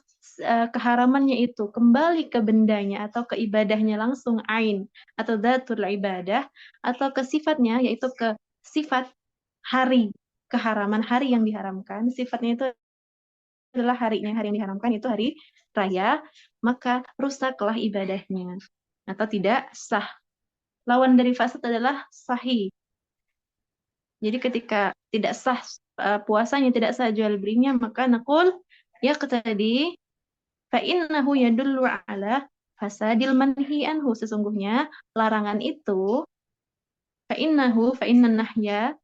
keharamannya itu kembali ke bendanya atau ke ibadahnya langsung ain atau dzatul ibadah atau ke sifatnya yaitu ke sifat hari keharaman hari yang diharamkan, sifatnya itu adalah harinya, hari yang diharamkan itu hari raya, maka rusaklah ibadahnya atau tidak sah. Lawan dari fasad adalah sahih. Jadi ketika tidak sah puasanya, tidak sah jual belinya, maka nakul ya tadi fa innahu yadullu ala fasadil manhi anhu, sesungguhnya larangan itu fa innan nahya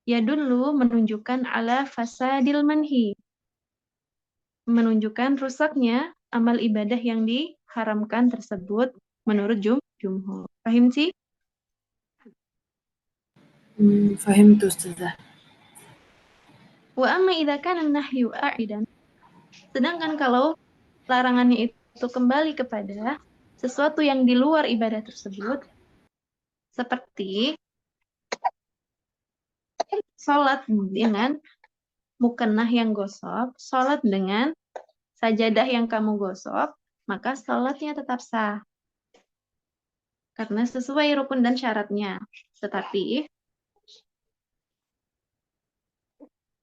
yadullu menunjukkan ala fasadil manhi, menunjukkan rusaknya amal ibadah yang diharamkan tersebut menurut jumhur. Paham sih? فهمت أستاذة. Wa amma idza kana nahyu a'idan, sedangkan kalau larangannya itu kembali kepada sesuatu yang di luar ibadah tersebut, seperti sholat dengan mukennah yang gosok, sholat dengan sajadah yang kamu gosok, maka sholatnya tetap sah. Karena sesuai rukun dan syaratnya.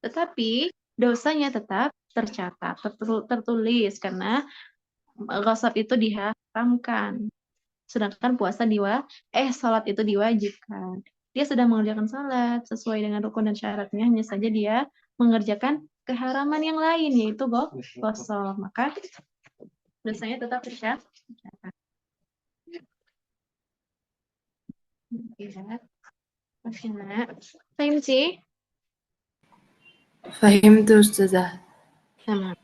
Tetapi dosanya tetap tercatat, tertulis, karena gosok itu diharamkan. Sedangkan sholat itu diwajibkan. Dia sudah mengerjakan sholat sesuai dengan rukun dan syaratnya, hanya saja dia mengerjakan keharaman yang lain, yaitu gosok. Maka dosanya tetap tercatat. Ya. Masih nak. Paham sih? فهمت أستاذة. تمام.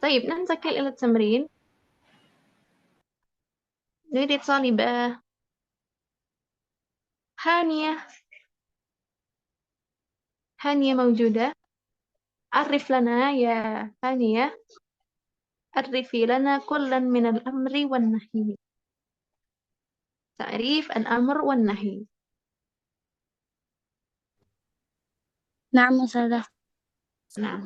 طيب ننتقل إلى التمرين. نريد طالبة هانية موجودة. عرف لنا يا هانية، عرفي لنا كلا من الأمر والنهي. تعريف الأمر والنهي. نعم أستاذة. نعم.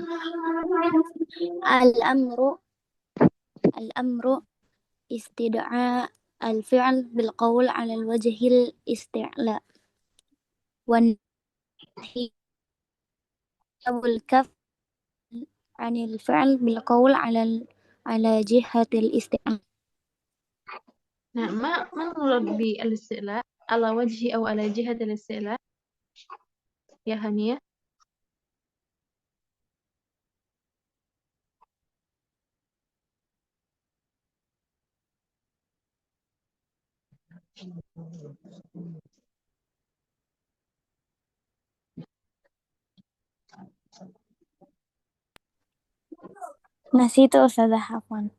الأمر استدعاء الفعل بالقول على الوجه الاستعلاء، والنهي الكف عن الفعل بالقول على جهة الاستعلاء. نعم. ما نراد بالاستعلاء؟ على وجه أو على جهة الاستعلاء يا هانية؟ نسيت أستاذة، عفوا.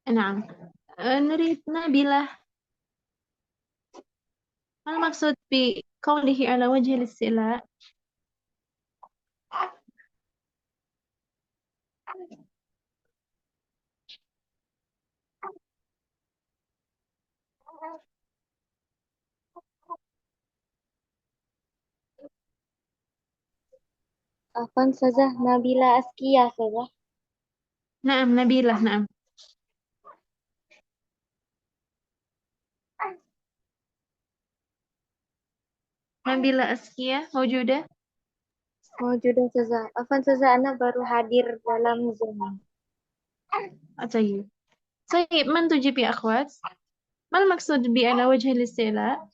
نعم. نريد نبيلة، ما المقصود بقوله على وجه الاستعلاء؟ عفوا أستاذة، نبيلة أسكية أستاذة. نعم نبيلة. نعم. نبيلة أسكية موجودة؟ موجودة أستاذة. عفوا أستاذة، أنا baru hadir dalam Zoom. طيب. من تجيب يا أخوات؟ ما المقصود على وجه الاستعلاء؟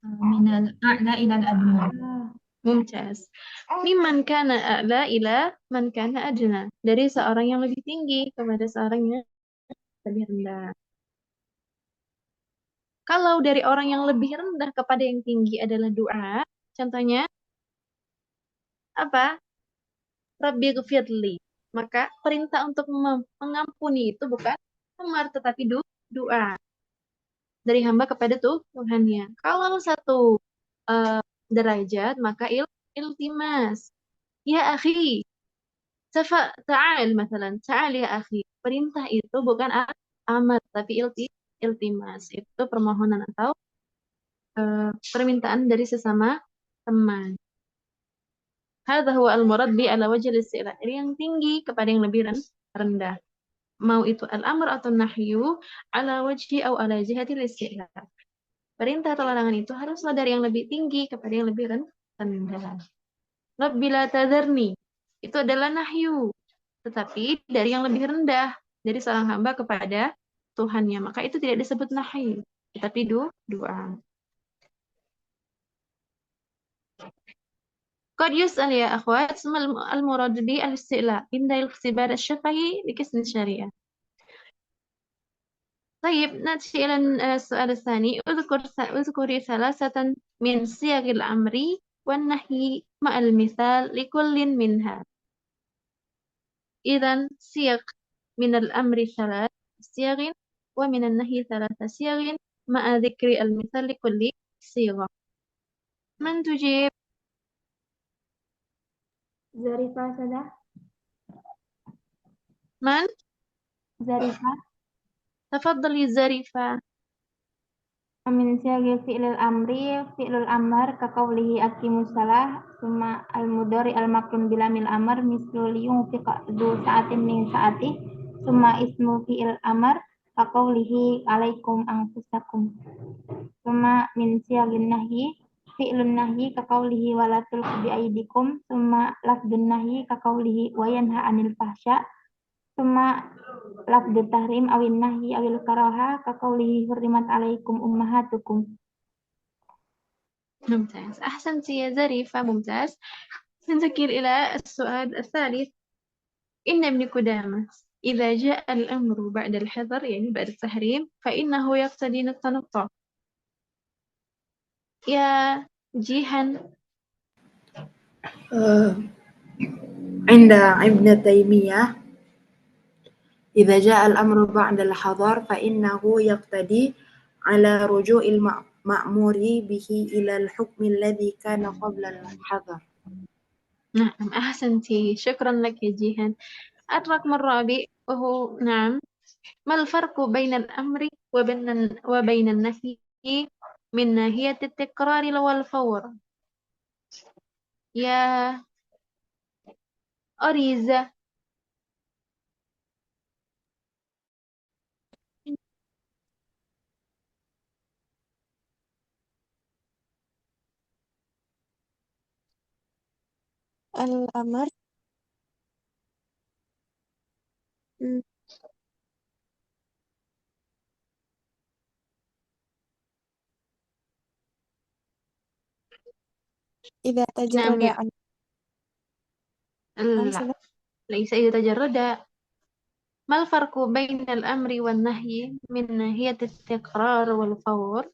من الأعلى إلى الأدنى. ممتاز. ممن كان أعلى إلى من كان أدنى. Dari seorang yang lebih tinggi kepada seorang yang lebih rendah. Kalau dari orang yang lebih rendah kepada yang tinggi adalah doa, contohnya apa? Rabbi ghfirli. Maka perintah untuk mengampuni itu bukan amar tetapi doa. dari hamba kepada Tuhannya. Kalau satu derajat, maka iltimas. Ya akhi, ta'al مثلا, ta'al ya akhi. Perintah itu bukan amar, tapi iltimas. Itu permohonan atau permintaan dari sesama teman. Hadza huwa al-murad bi ala wajhi al-isti'la. Yang tinggi kepada yang lebih rendah. Mau itu al-amr atau nahyu ala wajhi atau ala jihati al-isti'la. Perintah atau larangan itu haruslah dari yang lebih tinggi kepada yang lebih rendah. Rabbi la tadharni. Itu adalah nahyu. Tetapi dari yang lebih rendah. Dari seorang hamba kepada Tuhannya. Maka itu tidak disebut nahyu. Tetapi doa. قد يسأل يا أخوات ما المراد بالاستئلاء عند الاختبار الشفهي لقسم الشريعة. طيب نأتي إلى السؤال الثاني. اذكري ثلاثة من صيغ الأمر والنهي مع المثال لكل منها. إذن صيغ من الأمر 3 صيغ ومن النهي 3 صيغ مع ذكر المثال لكل صيغة. من تجيب؟ Zarifah saja. من؟ Zarifah. تفضلي زريفة. Min syagil fi'lil amri, fi'lul amar kaqaulihi aqimus salah, summa al-mudhari al-makrun bilamil amar mislu liyunfiqa du sa'atin min sa'ati, summa ismu fi'il amar kaqaulihi alaikum anfusakum. Summa min syagil nahyi, fi'lun nahyi kaqaulihi wala tulqu bi aydikum, summa lafdun nahyi kaqaulihi wa yanha 'anil fahsya, summa lafdut tahrim awin nahyi awil karaha kaqaulihi hurrimat alaikum ummahatukum. ممتاز، أحسنت يا زريفة، ممتاز. ننتقل إلى السؤال الثالث. إن ابن قدامة إذا جاء الأمر بعد الحظر يعني بعد التحريم فإنه يقتضي التنطع. يا جيهان. عند ابن تيمية إذا جاء الأمر بعد الحظر فإنه يقتضي على رجوع المأمور به إلى الحكم الذي كان قبل الحظر. نعم أحسنتي، شكرا لك يا جيهان. الرقم الرابع وهو نعم، ما الفرق بين الأمر وبين النهي من ناحية التكرار والفور؟ يا أريزة. الأمر إذا تجرد نعم عن لا، ليس إذا تجرد. ما الفرق بين الأمر والنهي من ناحية التكرار والفور؟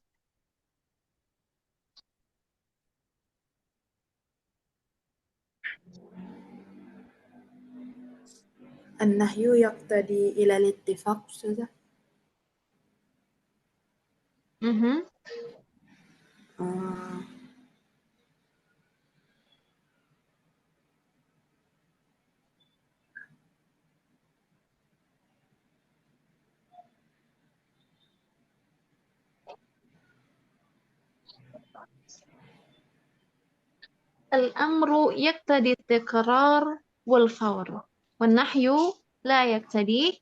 النهي يقتضي إلى الاتفاق Ustazah. الأمر يقتضي التكرار والفور، والنهي لا يقتضي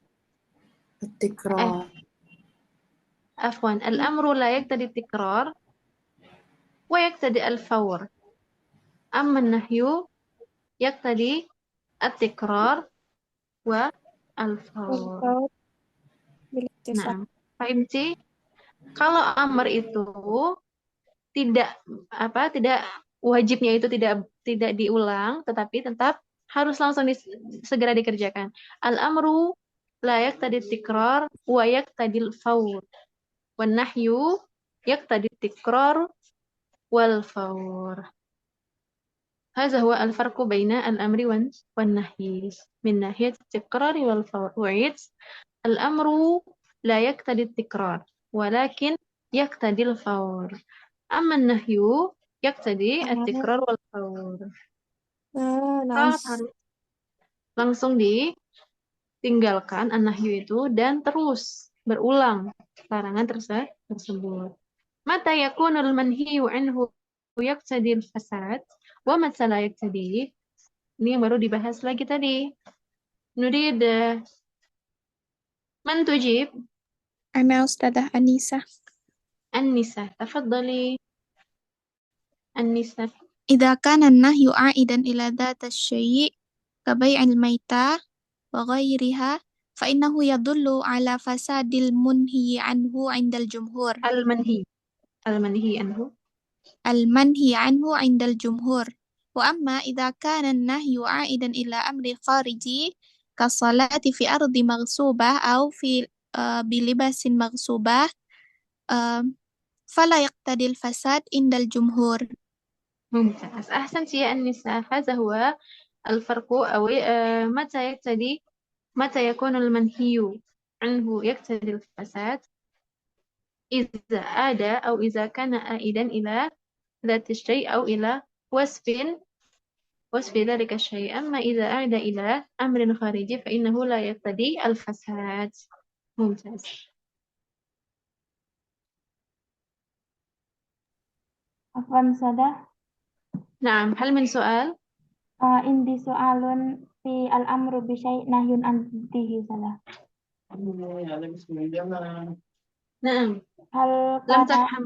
التكرار. عفوا، الأمر لا يقتضي التكرار ويقتضي الفور، أما النهي يقتضي التكرار والفور. بالاتفاق. Nah, fahimti? Kalau amar itu tidak wajibnya itu tidak diulang, tetapi tetap harus langsung segera dikerjakan. Al-amru la yaqtadi tikrar wa yaqtadi al-fawr. Wan nahyu yaqtadi tikrar wal fawr. هذا هو الفرق بين الأمر والنهي من ناحية التكرار والفور. وعيد الأمر لا يقتضي التكرار ولكن يقتضي الفور. أما النهي يقتضي التكرار والفور. Nice. Harus langsung ditinggalkan an-nahyu itu dan terus berulang larangan tersebut. Mata yakunul manhiyu anhu yaqtadi al-fasad wa mata la yaqtadi. Ini yang baru dibahas lagi tadi. Nurid man tujib? أنا أستاذة أنيسة. النساء تفضلي. النساء إذا كان النهي عائدا إلى ذات الشيء كبيع الميتة وغيرها فإنه يدل على فساد المنهي عنه عند الجمهور. المنهي عنه المنهي عنه عند الجمهور. وأما إذا كان النهي عائدا إلى أمر خارجي كالصلاة في أرض مغصوبة أو في بلباس مغصوبة فلا يقتضي الفساد عند الجمهور. ممتاز، أحسنت يا النساء. هذا هو الفرق. أو متى يكون المنهي عنه يقتضي الفساد؟ إذا عاد أو إذا كان عائدا إلى ذات الشيء أو إلى وصف ذلك الشيء. أما إذا عاد إلى أمر خارجي فإنه لا يقتضي الفساد. ممتاز. Afwan Sada. نعم، هل من سؤال؟ Indi soalun fi al-amru bisyai' nahyun an diddihi Sada. نعم. Hal لم kana تفهم.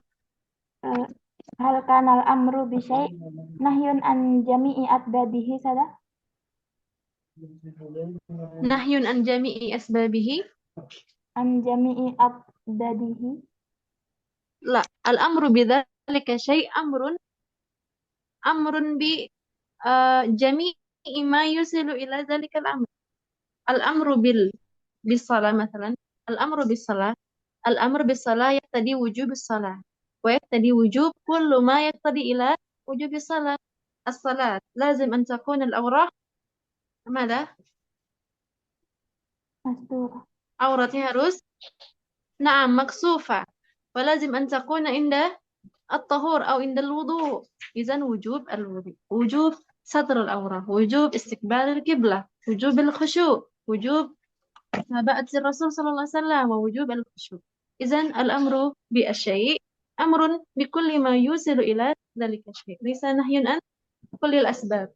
hal kana al-amru bisyai' nahyun an jami'i asbabihi Sada. نهي عن جميع أسبابه. An jami'i asbabihi. لا، الأمر بذلك شيء أمر بجميع ما يوصل إلى ذلك الأمر. الأمر بالصلاة مثلا. الأمر بالصلاة يقتضي وجوب الصلاة ويقتضي وجوب كل ما يقتضي إلى وجوب الصلاة. الصلاة لازم أن تكون الأوراق ماذا؟ Mastur. عورتها harus نعم مكشوفة، ولازم أن تكون عند الطهور أو عند الوضوء. إذن وجوب الوضوء، وجوب ستر الأوراق، وجوب استقبال القبلة، وجوب الخشوع، وجوب متابعة الرسول صلى الله عليه وسلم، ووجوب الخشوع. إذن الأمر بالشيء أمر بكل ما يوصل إلى ذلك الشيء، ليس نهي عن كل الأسباب.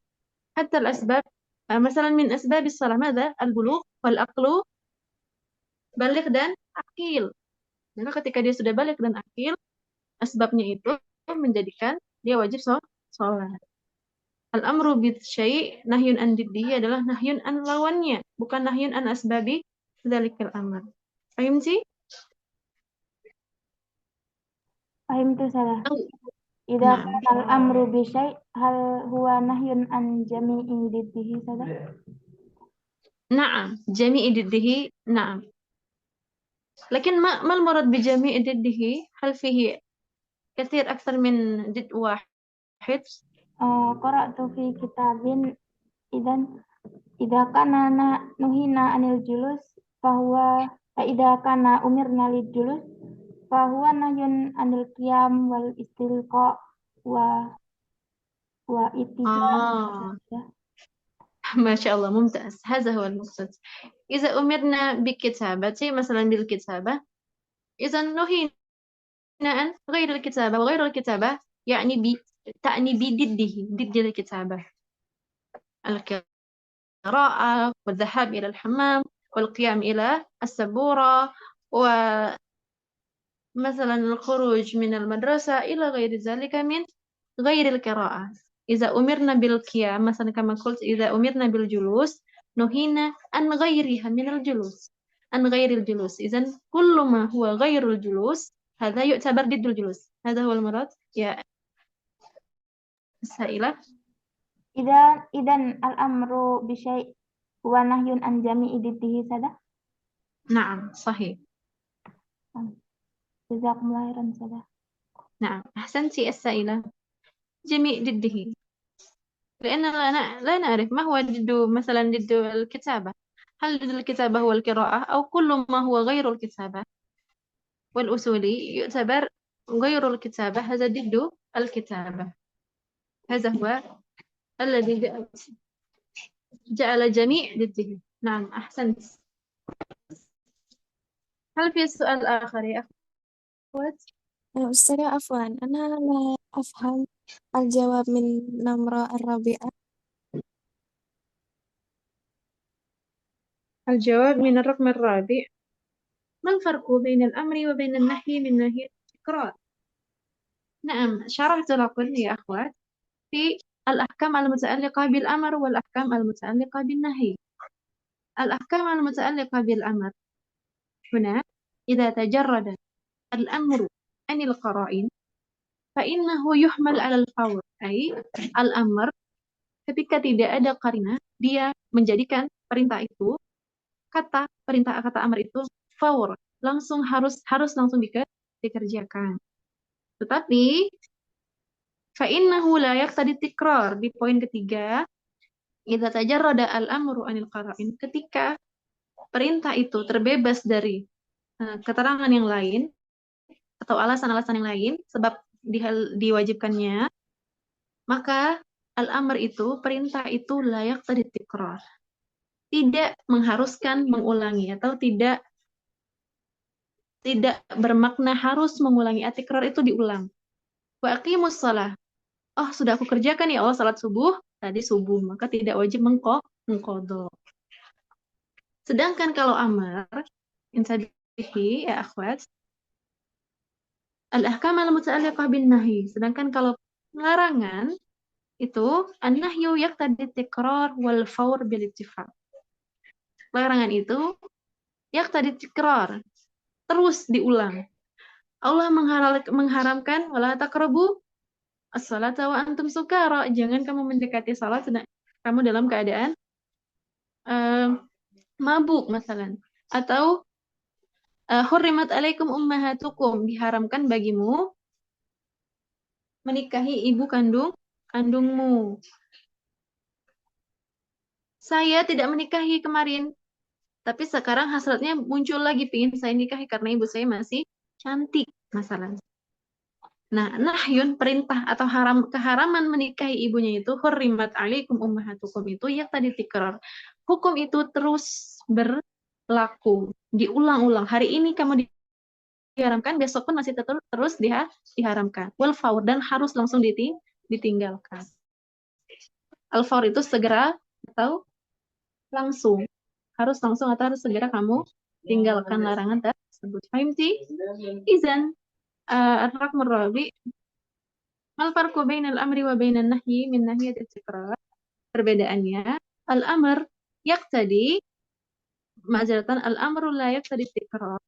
حتى الأسباب مثلا من أسباب الصلاة ماذا؟ البلوغ والعقل balik dan akil. Maka ketika dia sudah balik dan akil, asbabnya itu menjadikan dia wajib sholat. Al-amru bisyai' nahyun an diddihi adalah nahyun an lawannya, bukan nahyun an asbabi dzalikal amr. Paham sih? Paham tu Sada. Idza kana al-amru bisyai' hal huwa nahyun an jami'i diddihi Sada. نعم، جميع ضده نعم. لكن ما المراد بجميع ضده؟ هل فيه كثير أكثر من ضد واحد؟ Qara'tu fi kitabin idza kana nuhina anil julus fahuwa idza kana umirna lil julus fahuwa nahyun anil qiyam wal istilqa wa ittiba. ما شاء الله، ممتاز. هذا هو المقصد. إذا أمرنا بكتابة مثلا بالكتابة، إذا نهينا عن غير الكتابة، وغير الكتابة تعني بضده، ضد الكتابة. القراءة والذهاب إلى الحمام والقيام إلى السبورة ومثلا الخروج من المدرسة إلى غير ذلك من غير القراءة. إذا أمرنا بالقيام مثلا كما قلت، إذا أمرنا بالجلوس نهينا عن غيرها من الجلوس، عن غير الجلوس. إذن كل ما هو غير الجلوس هذا يعتبر ضد الجلوس. هذا هو المراد يا السائلة. إذن الأمر بشيء هو نهي عن جميع ضده Sada. نعم صحيح. جزاكم الله خيرا Sada. نعم أحسنتي السائلة. جميع ضده، لأننا لا نعرف ما هو ضد مثلا ضد الكتابة. هل ضد الكتابة هو القراءة أو كل ما هو غير الكتابة؟ والأصولي يعتبر غير الكتابة هذا ضد الكتابة. هذا هو الذي جعل جميع ضده. نعم أحسنت. هل في سؤال آخر يا أخوات؟ أستاذة عفوا أنا لا أفهم الجواب من النمرة الرابعة. الجواب من الرقم الرابع: ما الفرق بين الأمر وبين النهي من ناحية التكرار؟ نعم شرحت لكم يا أخوات في الأحكام المتعلقة بالأمر والأحكام المتعلقة بالنهي. الأحكام المتعلقة بالأمر هنا إذا تجرد الأمر عن القرائن فإنه يحمل على الفور. أي الأمر ketika tidak ada qarina dia menjadikan perintah itu kata amar itu faur, langsung harus langsung dikerjakan. Tetapi fa'innahu la yaqtadi tikrar di poin ketiga, idza tajarrada al-amru anil qara'in, ketika perintah itu terbebas dari keterangan yang lain atau alasan-alasan yang lain sebab diwajibkannya, maka al-amr itu, perintah itu layak tadi tikrar, tidak mengharuskan mengulangi atau tidak bermakna harus mengulangi. Atikrar itu diulang. Wa aqimus shalah. Oh, sudah aku kerjakan ya Allah salat subuh, tadi subuh, maka tidak wajib mengqadha. Sedangkan kalau amar, insabihi ya akhwat, al-ahkam al-muta'alliqah bin nahi. Sedangkan kalau larangan itu an-nahyu yaqtadi tikrar wal fawr bil ittifaq. Larangan itu yaqtadi tikrar, terus diulang. Allah mengharamkan wala taqrabu as-salata wa antum sukara. Jangan kamu mendekati salat sedang kamu dalam keadaan mabuk masalan. Atau hurrimat alaikum ummahatukum, diharamkan bagimu menikahi ibu kandungmu. Saya tidak menikahi kemarin, tapi sekarang hasratnya muncul lagi, pengen saya nikahi karena ibu saya masih cantik masalah. Nah, nahyun, perintah atau keharaman menikahi ibunya itu hurrimat alaikum ummahatukum itu ya tadi tikrar. Hukum itu terus berlaku, diulang-ulang. Hari ini kamu diharamkan, besok pun masih terus diharamkan. Wal faur, dan harus langsung ditinggalkan. Al-faur itu segera atau langsung. Harus langsung atau harus segera kamu tinggalkan larangan tersebut. Fahimti? Izan الرقم الرابع ما الفرق بين الأمر وبين النهي من ناحية التكرار. Perbedaannya, al-amr yaqtadi ma'zaratan, al-amru la yaqtadi tikrar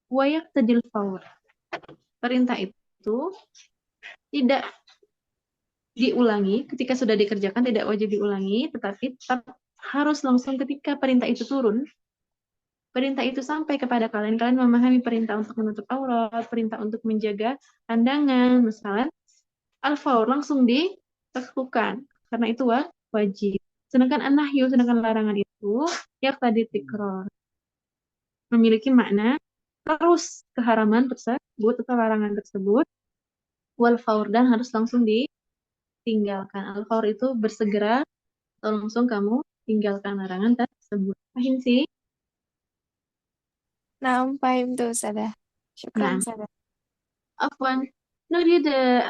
wa yaqtadi al-fawr. Perintah itu tidak diulangi, ketika sudah dikerjakan tidak wajib diulangi, tetapi tetap harus langsung ketika perintah itu turun. Perintah itu sampai kepada kalian memahami perintah untuk menutup aurat, perintah untuk menjaga pandangan, misalnya al-fawr langsung dilakukan, karena itu wajib. Sedangkan an-nahyu, sedangkan larangan itu yaqtadi tikrar, memiliki makna terus keharaman tersebut atau larangan tersebut, wal fawr, dan harus langsung ditinggalkan. Al-fawr itu bersegera atau langsung kamu tinggalkan larangan tersebut. Paham sih? نعم فهمت أستاذة. شكرا نعم. أستاذة. عفوا، نريد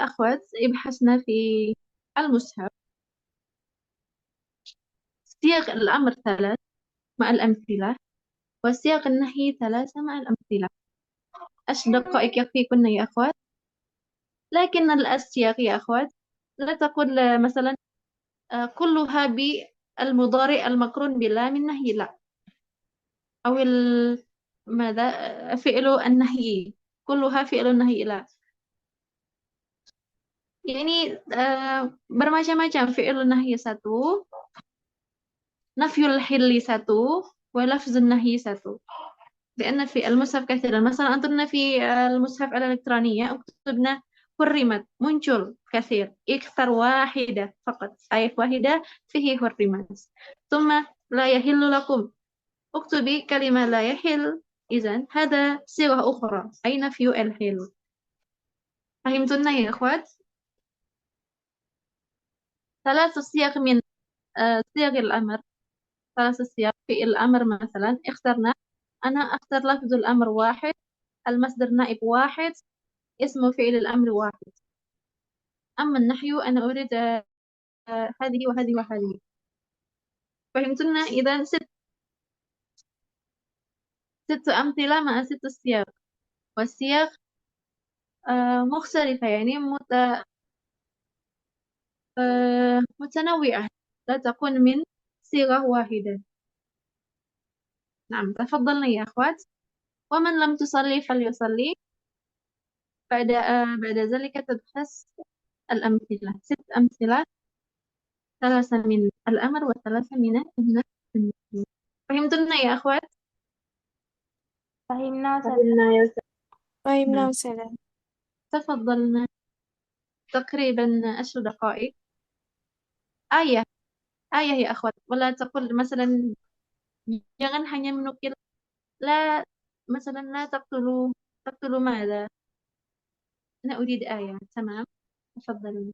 أخوات ابحثنا في المصحف سياق الأمر 3 مع الأمثلة وسياق النهي 3 مع الأمثلة. 10 دقائق يكفيكن يا أخوات. لكن السياق يا أخوات لا تقول مثلا كلها بالمضارع المقرون بلام النهي، لا، أو ماذا فعل النهي كلها فعل النهي، لا. Ini bermacam-macam. Fi'il nahyi 1, nafyul hilli 1, wa lafzun nahyi 1. لأن في المصحف كثيرا، مثلا أنظرنا في المصحف الإلكترونية اكتبنا حرمت، muncul كثير. اختر واحدة فقط، آية واحدة فيه حرمت. ثم لا يحل لكم، اكتبي كلمة لا يحل. إذن هذا صيغة أخرى، أي نفي الحل. فهمتن يا أخوات؟ ثلاث صيغ من صيغ الأمر، ثلاث صيغ في الأمر. مثلا اخترنا، أنا أختار لفظ الأمر واحد، المصدر نائب واحد، اسم فعل الأمر واحد. أما النحي أنا أريد هذه وهذه وهذه. فهمتن؟ إذا ست أمثلة مع ست صيغ، والصيغ مختلفة، يعني متنوعة، لا تكون من صيغة واحدة. نعم، تفضلنا يا أخوات. ومن لم تصلي فليصلي. بعد ذلك تبحث الأمثلة، ست أمثلة، ثلاثة من الأمر وثلاثة من النهي. فهمتن يا أخوات؟ فهمنا أستاذ. فهمنا يا أستاذ. فهمنا نعم، أستاذة. تفضلنا. تقريبا 10 دقائق. آية آية يا أخوات، ولا تقول مثلا jangan hanya menukil. لا، مثلا لا تقتلوا ماذا؟ أنا أريد آية. تمام، تفضلوا.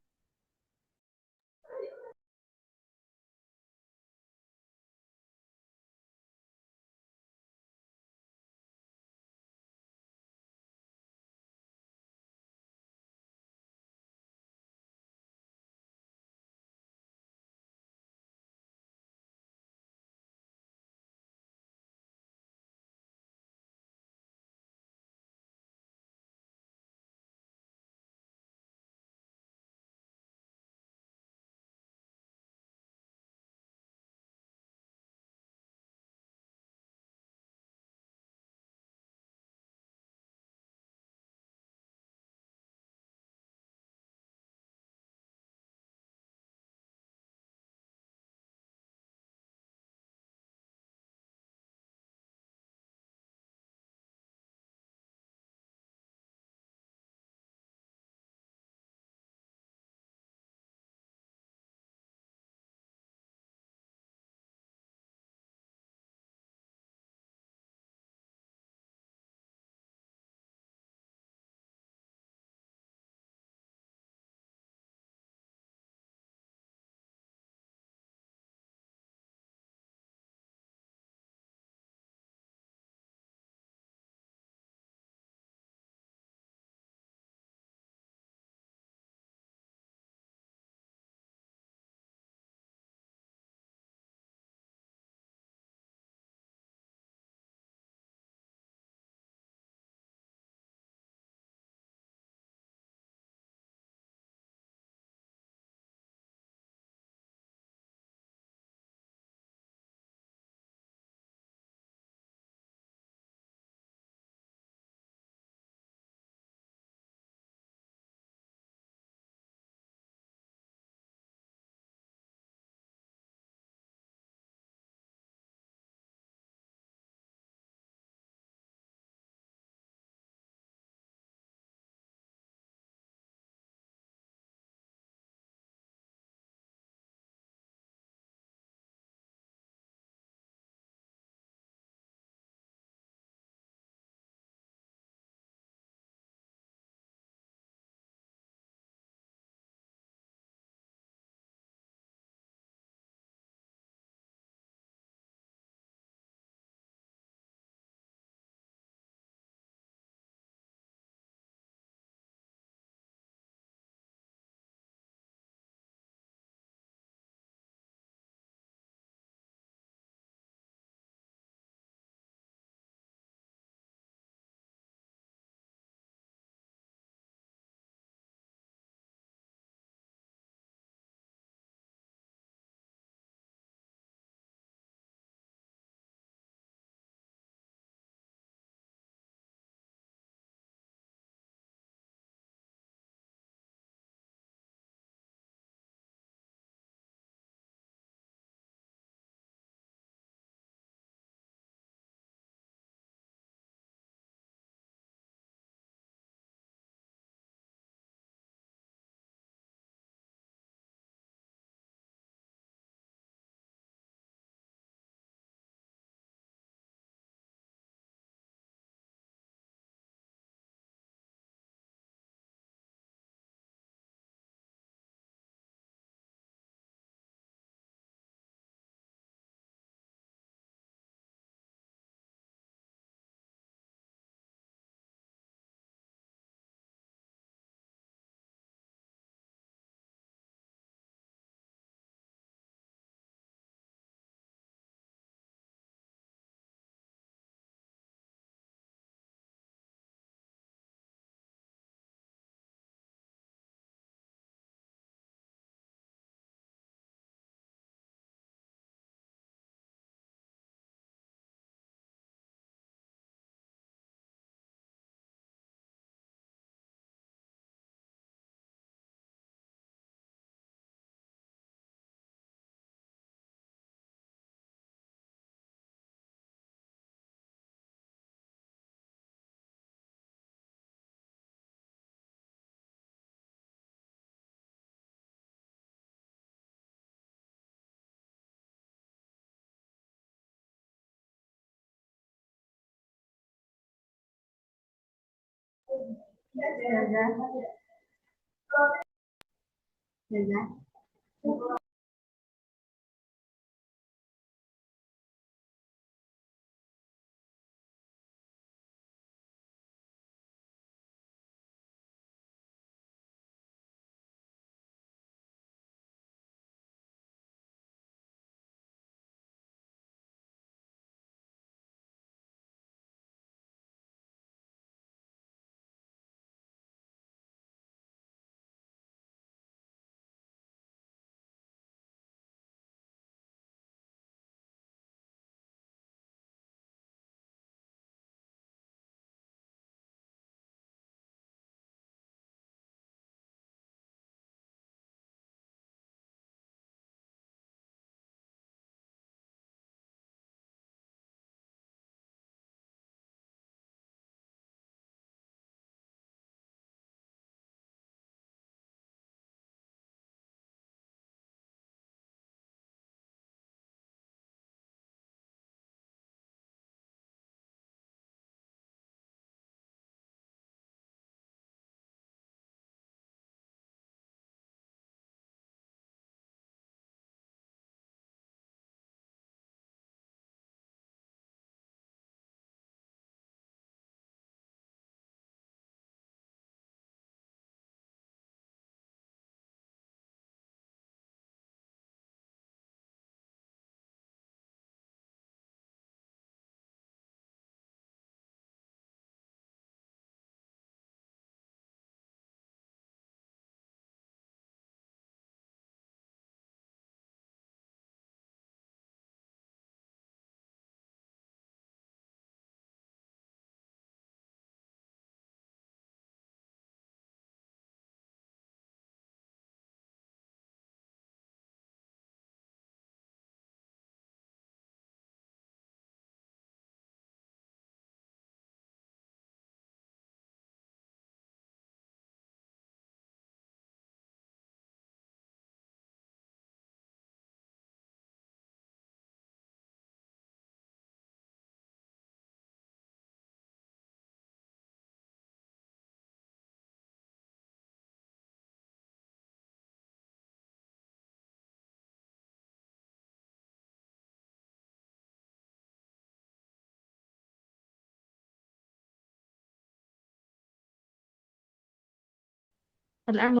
الأمر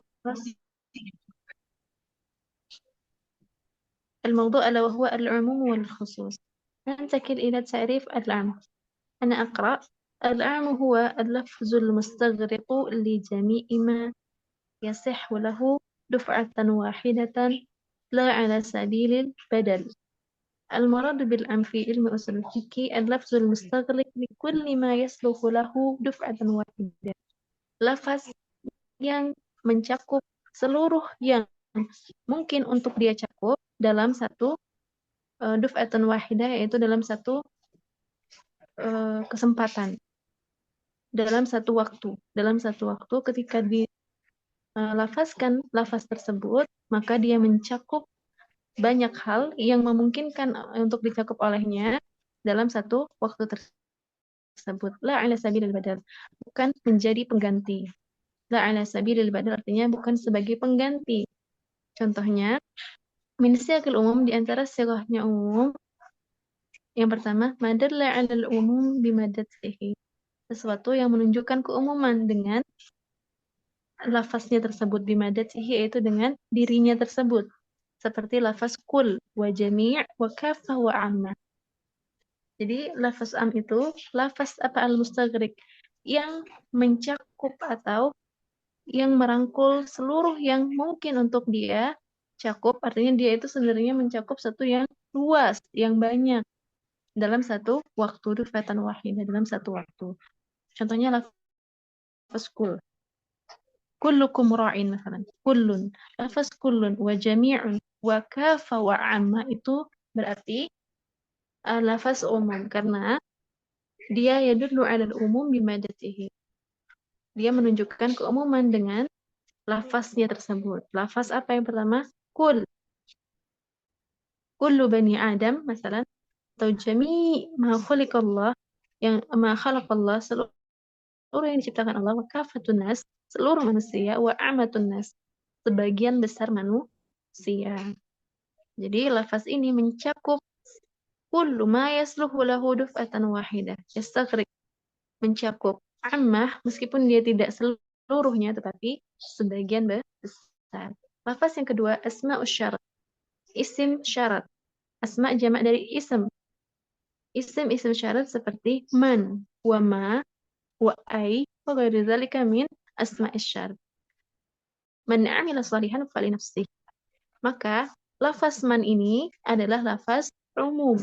الموضوع ألا وهو العموم والخصوص. ننتقل إلى تعريف العام. أنا أقرأ: العام هو اللفظ المستغرق لجميع ما يصح له دفعة واحدة لا على سبيل البدل. المراد بالعام في علم أصول الفقه اللفظ المستغرق لكل ما يصلح له دفعة واحدة. Lafaz yang mencakup seluruh yang mungkin untuk dia cakup dalam satu duf'atan wahidah, yaitu dalam satu kesempatan, dalam satu waktu ketika dilafazkan lafaz tersebut, maka dia mencakup banyak hal yang memungkinkan untuk dicakup olehnya dalam satu waktu tersebut. La ala sabilil badal, bukan menjadi pengganti. La ala sabilil badal artinya bukan sebagai pengganti. Contohnya, min siyaqil umum, di antara sighahnya umum. Yang pertama, madalla 'alal umum bimadatihi, sesuatu yang menunjukkan keumuman dengan lafaznya tersebut, bimadatihi yaitu dengan dirinya tersebut. Seperti lafaz kul wa jami' wa kafah wa 'amma. Jadi lafaz am itu lafaz apa al-mustaghriq, yang mencakup atau yang merangkul seluruh yang mungkin untuk dia cakup, artinya dia itu sebenarnya mencakup satu yang luas, yang banyak dalam satu waktu, dufatan wahidah, dalam satu waktu. Contohnya lafaz kul, kullukum ra'in misalnya, kullun, lafaz kullun wa jami'un wa kafa wa amma itu berarti lafaz umum karena dia yadullu 'alal umum bimadatihi. Dia menunjukkan keumuman dengan lafaznya tersebut. Lafaz apa yang pertama? Kul. Kullu bani Adam, misalnya, atau jami' ma khalaqallah, yang ma khalaqallah, seluruh seluruh yang diciptakan Allah, wa kafatun nas, seluruh manusia, wa amatun nas, sebagian besar manusia. Jadi lafaz ini mencakup kullu ma yasluhu lahu duf'atan wahidah. Yastaghrib, mencakup ammah meskipun dia tidak seluruhnya tetapi sebagian besar. Lafaz yang kedua asma'us syarat. Isim syarat. Asma jamak dari ism. Isim syarat seperti man, wa ma, wa ai, wa ghairi dzalika min asma'is syarat. Man 'amila shalihan fali nafsihi. Maka lafaz man ini adalah lafaz umum.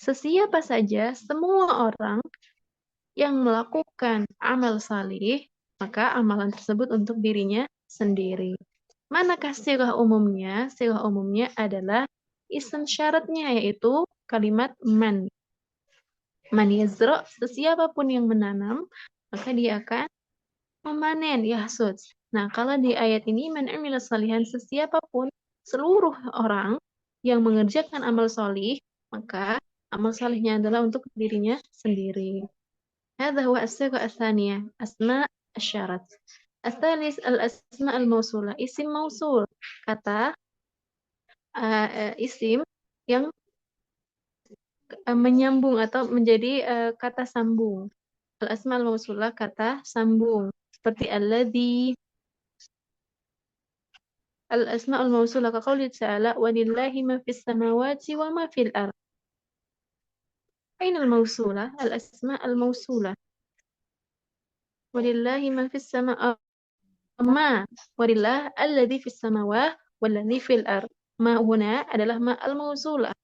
Sesiapa saja, semua orang yang melakukan amal salih, maka amalan tersebut untuk dirinya sendiri. Manakah sirah umumnya? Sirah umumnya adalah isim syaratnya, yaitu kalimat man. Man yazra, sesiapapun yang menanam, maka dia akan memanen, yahsud. Nah, kalau di ayat ini, man amila salihan, sesiapapun, seluruh orang yang mengerjakan amal solih, maka amal solihnya adalah untuk dirinya sendiri. Hadha huwa as-sigha ats-tsaniyah, asma asy-syarat. Ats-tsalis al-asma al-mausulah, isim mausul, kata isim yang menyambung atau menjadi kata sambung. Al-asma al-mausulah, kata sambung. Seperti alladzi, al-asma al-mausulah kaqauli ta'ala walillahi ma fis samawati wa ma fil ardh. Aina al-mausulah? Al-asma al-mausulah. Walillahi ma fis samawati ma, walillah alladzi fis samawati walladzi fil ardh. Ma huna adalah ma al-mausulah.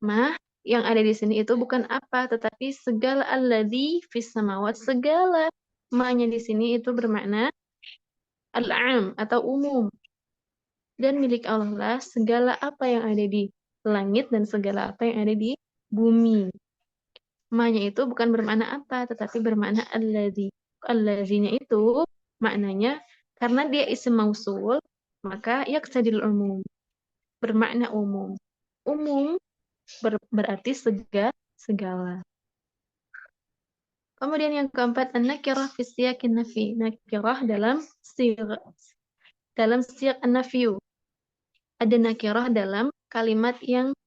Ma yang ada di sini itu bukan apa, tetapi segala alladzi fis samawati, segala. Ma-nya di sini itu bermakna al-'am atau umum. Dan milik Allah lah segala apa yang ada di langit dan segala apa yang ada di bumi. Ma-nya itu bukan bermakna apa, tetapi bermakna alladzi. Alladzi-nya itu maknanya karena dia isim mausul, maka yaqtadil umum. Bermakna umum. Umum berarti segala. Kemudian yang keempat, an-nakirah fi siyaqin nafi. Nakirah dalam siyaq an-nafyu. Ada nakirah dalam kalimat yang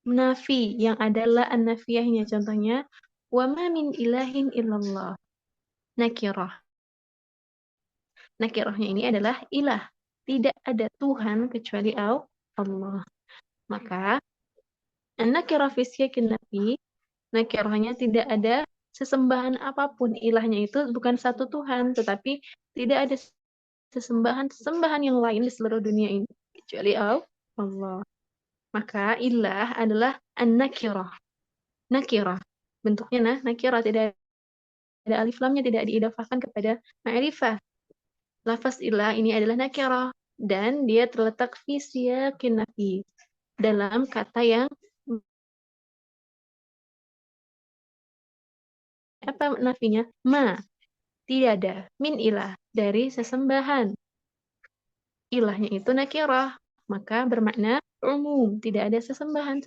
nafi, yang adalah an-nafiyahnya. Contohnya, wa ma min ilahin illallah. Nakirah. Nakirahnya ini adalah ilah. Tidak ada Tuhan kecuali Allah. Maka, an-nakirah fi siyaqin nafi, nakirahnya tidak ada sesembahan apapun. Ilahnya itu bukan satu Tuhan, tetapi tidak ada sesembahan yang lain di seluruh dunia ini kecuali Allah. Maka ilah adalah an-nakirah. Nakirah. Bentuknya nakirah, tidak ada alif lamnya, tidak diidafahkan kepada ma'rifah. Lafaz ilah ini adalah nakirah dan dia terletak fi siyaqin nafi, dalam kata yang apa nafinya? Ma. Tidak ada. Min ilah. Dari sesembahan. Ilahnya itu nakirah. Maka bermakna umum. Tidak ada sesembahan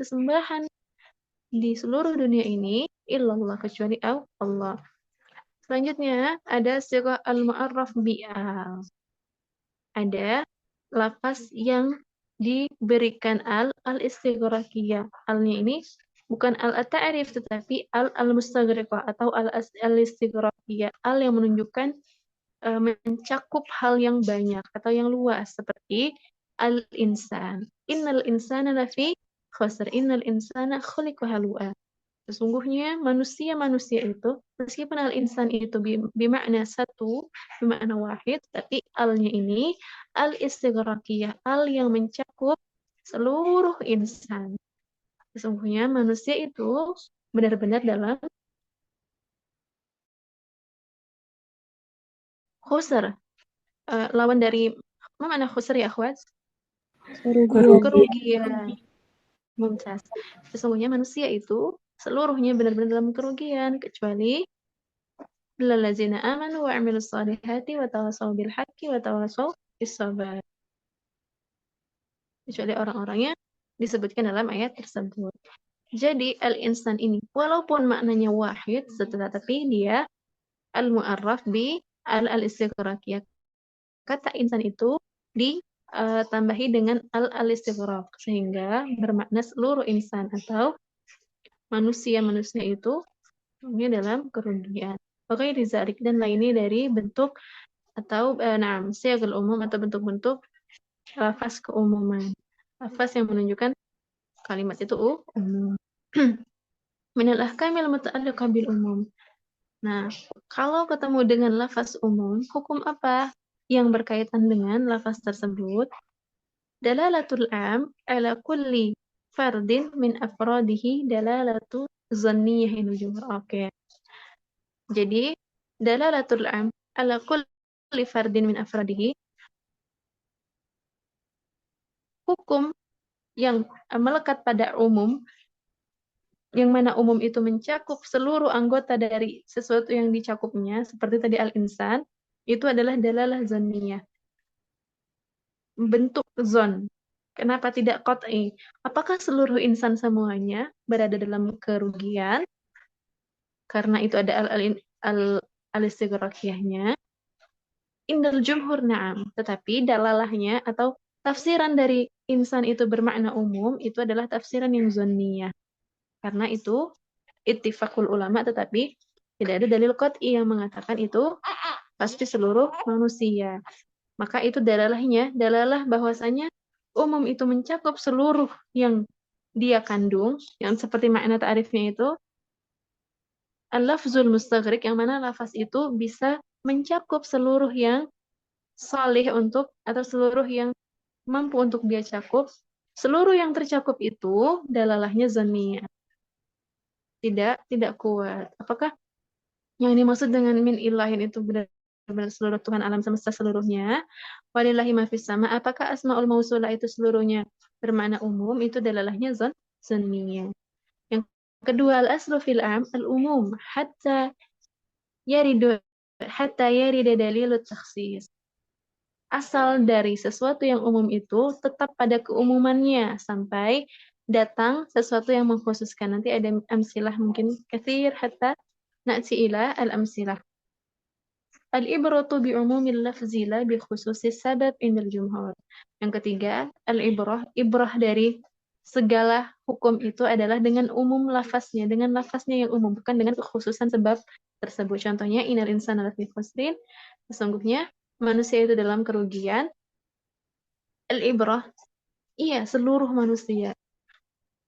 di seluruh dunia ini illallah, kecuali Allah. Selanjutnya ada sirah al-mu'arraf bi'al. Ada lafaz yang diberikan al-istighraqiyah. Al-nya ini bukan al-ta'rif tetapi al-mustaghriqah atau al-istighraqiyah. Al yang menunjukkan mencakup hal yang banyak atau yang luas, seperti al-insan. Innal insana lafi khusr. Innal insana khuliqa halu'a. Sesungguhnya manusia itu, meskipun al-insan itu bermakna satu, bermakna wahid, tapi al-nya ini al-istighraqiyah, al yang mencakup seluruh insan. Sesungguhnya manusia itu benar-benar dalam khusr. Lawan dari mana khusr ya, akhwat? Kerugian. Mumtaz. Sesungguhnya manusia itu seluruhnya benar-benar dalam kerugian, kecuali lillazina amanu wa 'amilus shalihati wa tawassaw bil haqqi wa tawassaw bis sabr. Kecuali orang-orangnya disebutkan dalam ayat tersebut. Jadi al-insan ini walaupun maknanya wahid, tetapi dia al-mu'arraf bi al-istighraqiyah. Kata insan itu ditambahi dengan al-istighraq sehingga bermakna seluruh insan atau manusia-manusia itu dalam kerugian. Oke, rizalik dan lainnya dari bentuk atau siyagal umum atau bentuk-bentuk lafaz keumuman. Lafaz yang menunjukkan kalimat itu umum. Minal ahkamil muta'alliqah bil umum. Nah, kalau ketemu dengan lafaz umum, hukum apa yang berkaitan dengan lafaz tersebut? Dalalatul am ala kulli fardin min afradihi dalalatu zanniyah ini jumhur. Oke. Jadi, dalalatul am ala kulli fardin min afradihi, hukum yang melekat pada umum, yang mana umum itu mencakup seluruh anggota dari sesuatu yang dicakupnya, seperti tadi al-insan, itu adalah dalalah zanniyah. Bentuk zon. Kenapa tidak qat'i? Apakah seluruh insan semuanya berada dalam kerugian? Karena itu ada al-istighraqiyahnya. Indal jumhur na'am. Tetapi dalalahnya atau tafsiran dari insan itu bermakna umum, itu adalah tafsiran yang zonniyah. Karena itu ittifaqul ulama, tetapi tidak ada dalil qat'i yang mengatakan itu pasti seluruh manusia. Maka itu dalalahnya, dalalah bahwasanya umum itu mencakup seluruh yang dia kandung, yang seperti makna ta'rifnya itu al-lafzul mustaghriq, yang mana lafaz itu bisa mencakup seluruh yang salih untuk, atau seluruh yang mampu untuk dia cakup. Seluruh yang tercakup itu dalalahnya zanniyah. Tidak kuat. Apakah yang dimaksud dengan min ilahin itu benar-benar seluruh Tuhan alam semesta seluruhnya? Walillahi ma fis sama. Apakah asmaul mausulah itu seluruhnya bermakna umum? Itu dalalahnya zanniyah. Yang kedua, al-aslu fil am al-umum hatta yarida dalilut takhsis. Asal dari sesuatu yang umum itu tetap pada keumumannya sampai datang sesuatu yang mengkhususkan. Nanti ada amsilah mungkin katsir hatta na'ti ila al-amsilah. Al-ibratu bi umumil lafzi la bi khususis sabab indal jumhur. Yang ketiga, ibrah dari segala hukum itu adalah dengan umum lafaznya, dengan lafaznya yang umum, bukan dengan kekhususan sebab tersebut. Contohnya, innal insana lafi khusrin, sesungguhnya manusia itu dalam kerugian. Al-ibrah, iya, seluruh manusia.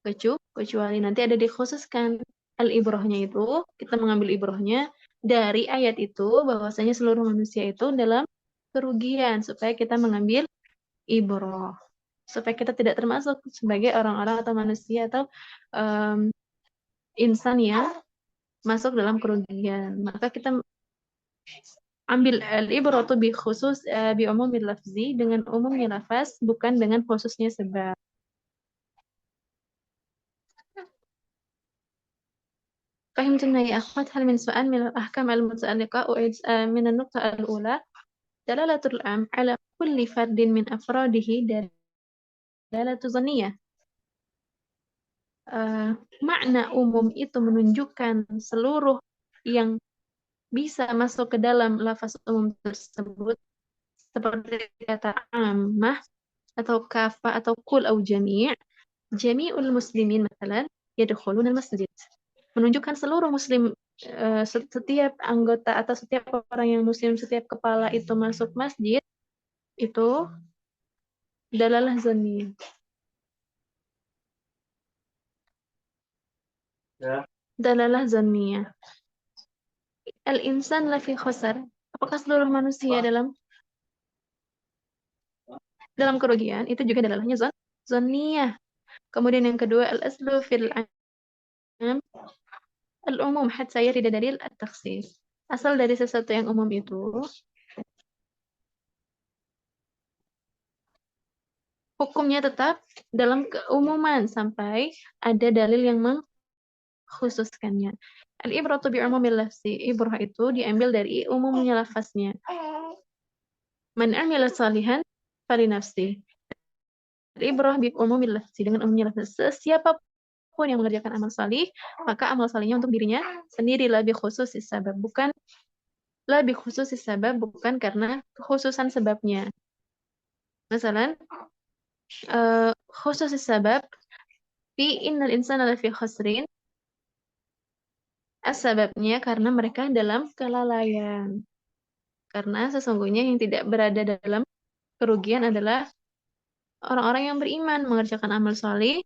Kecuali nanti ada dikhususkan. Al-ibrahnya itu, kita mengambil ibrahnya dari ayat itu, bahwasanya seluruh manusia itu dalam kerugian, supaya kita mengambil ibrah. Supaya kita tidak termasuk sebagai orang-orang atau manusia atau insan yang masuk dalam kerugian. Maka kita ambil al-ibratu bi khusus bi umumil lafzi, dengan umumnya lafaz, bukan dengan khususnya sebab. فهمتنا يا أخوات؟ هل من سؤال من الأحكام المتعلقة أعيد من النقطة الأولى؟ دلالة العام على كل فرد من أفراده دلالة ظنية. Makna umum itu menunjukkan seluruh yang bisa masuk ke dalam lafaz umum tersebut, seperti kata ammah atau kafa atau kul au jami'ul muslimin misalan yadkhuluna al-masjid. Menunjukkan seluruh muslim, setiap anggota atau setiap orang yang muslim, setiap kepala itu masuk masjid, itu dalalah zanniyah. Dalalah zanniyah. Al-insan lafi khasar. Apakah seluruh manusia dalam kerugian? Itu juga dalalahnya zanniyah. Kemudian yang kedua, al-aslu fil am al-umum hatta yarida dalil at-takhsis. Asal dari sesuatu yang umum itu, hukumnya tetap dalam keumuman sampai ada dalil yang mengkhususkannya. Al-ibratu bi umumil lafzi. Ibrah itu diambil dari umumnya lafaznya. Man amila salihan fali nafsi. Al-ibrah bi umumil lafzi, dengan umumnya lafaz. Siapapun yang mengerjakan amal salih, maka amal salihnya untuk dirinya sendiri, lebih khusus sebab, bukan La bi khususi sabab, bukan karena kekhususan sebabnya. Misalnya, khususi sabab fi innal insana lafi khusrin, sebabnya karena mereka dalam kelalaian. Karena sesungguhnya yang tidak berada dalam kerugian adalah orang-orang yang beriman, mengerjakan amal saleh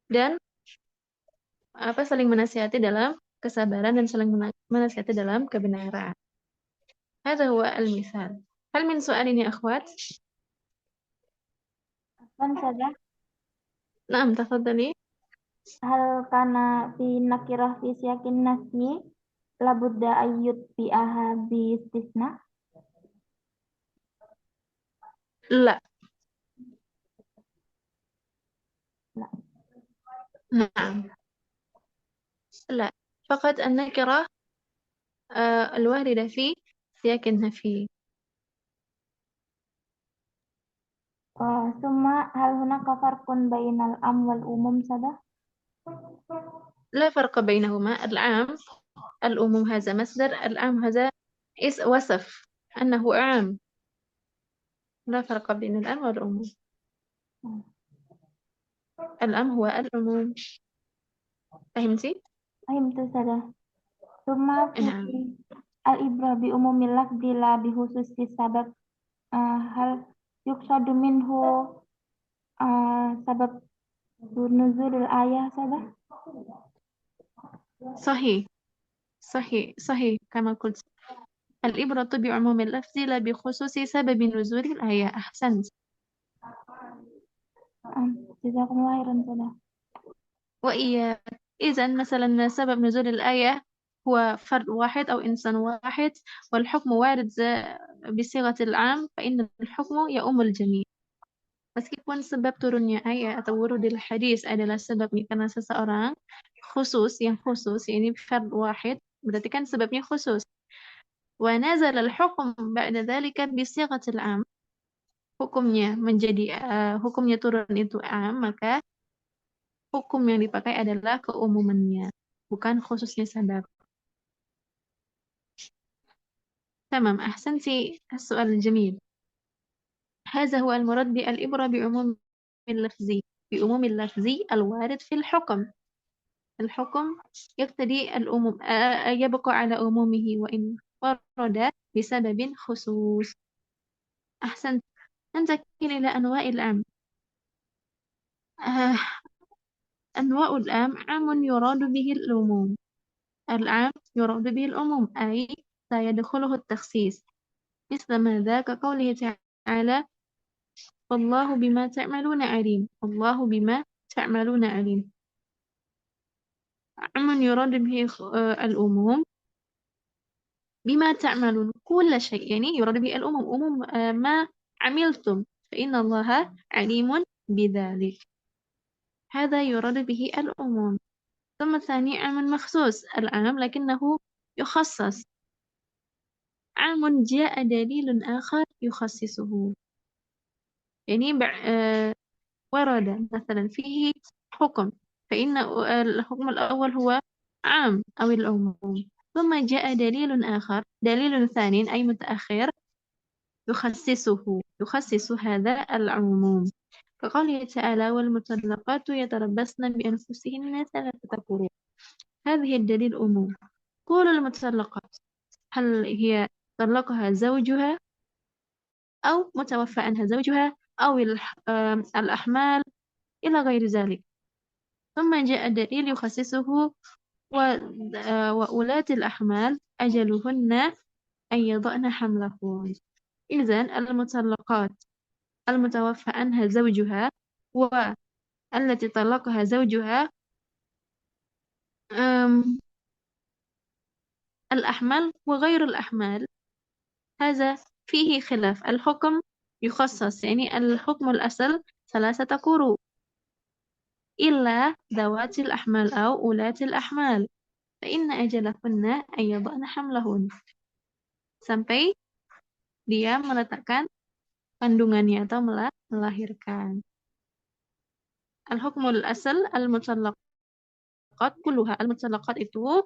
dan saling menasihati dalam kesabaran dan saling menasihati dalam kebenaran. هذا هو المثال. هل من سؤال يا أخوات؟ Afwan saja. نعم تفضلي. Hal kana fi nakirah fi siyakin nafyi labudda ayyut bi'aha bi istisna. لا. لا. نعم. لا. فقط النكرة الواردة في سياق النفي. ثم hal hunaka farqun bainal am wal umum sada? لا فرق بينهما. العام الأموم هذا مصدر، العام هذا وصف أنه عام. لا فرق بين العام والعموم. العام هو العموم. فهمتي؟ Fahimtu sada. Summa fi نعم. al-ibrah bi umumil lafzi la bi khususi sabab. Hal yuksadu minhu sabab nuzulul ayah sada? صحيح صحيح صحيح كما قلت. الإبرة بعموم اللفظ لا بخصوص سبب نزول الآية. أحسنت. Jazakumullah khairan sada. وإياك. إذن مثلا سبب نزول الآية هو فرد واحد أو إنسان واحد، والحكم وارد بصيغة العام، فإن الحكم يؤم الجميع. Meskipun sebab turunnya ayat atau wurudil hadis adalah sebabnya karena seseorang khusus, yang khusus, ini fard wahid, berarti kan sebabnya khusus. Wa nazal al-hukm ba'da dhalika bi sighatil 'am. Hukumnya menjadi hukumnya turun itu am, maka hukum yang dipakai adalah keumumannya, bukan khususnya sabab. Tamam, ahsanti as-su'al al-jamil. هذا هو المراد بالإبرة بعموم اللفظ الوارد في الحكم. الحكم يقتضي الأموم، يبقى على أمومه وإن ورد بسبب خصوص. أحسنت. ننتقل إلى أنواع العام. أنواع العام عام يراد به العموم. العام يراد به العموم، أي سيدخله التخصيص، مثل ماذا كقوله تعالى والله بما تعملون عليم. الله بما تعملون عليم. عام يراد به العموم بما تعملون، كل شيء، يعني يراد به الأمم، أمم ما عملتم فإن الله عليم بذلك. هذا يراد به الأمم. ثم الثاني عام مخصوص، العام لكنه يخصص. عام جاء دليل آخر يخصصه، يعني ورد مثلا فيه حكم، فإن الحكم الأول هو عام أو العموم، ثم جاء دليل آخر، دليل ثاني أي متأخر، يخصص هذا العموم، كقوله تعالى والمطلقات يتربصن بأنفسهن 3 قروء. هذه الدليل عموم. كل المطلقات، هل هي طلقها زوجها أو متوفى عنها زوجها أو الأحمال إلى غير ذلك. ثم جاء دليل يخصصه وأولاة الأحمال أجلهن أن يضعن حملهن. إذن المطلقات المتوفى عنها زوجها والتي طلقها زوجها، الأحمال وغير الأحمال، هذا فيه خلاف. الحكم يخصص، يعني الحكم الأصل 3 قروء إلا ذوات الأحمال أو أولاة الأحمال، فإن أجلهن أن يضعن حملهن، sampai dia meletakkan kandungannya atau melahirkan. Al-hukmul asal al-mutallaqat kulluha. Al-mutallaqat itu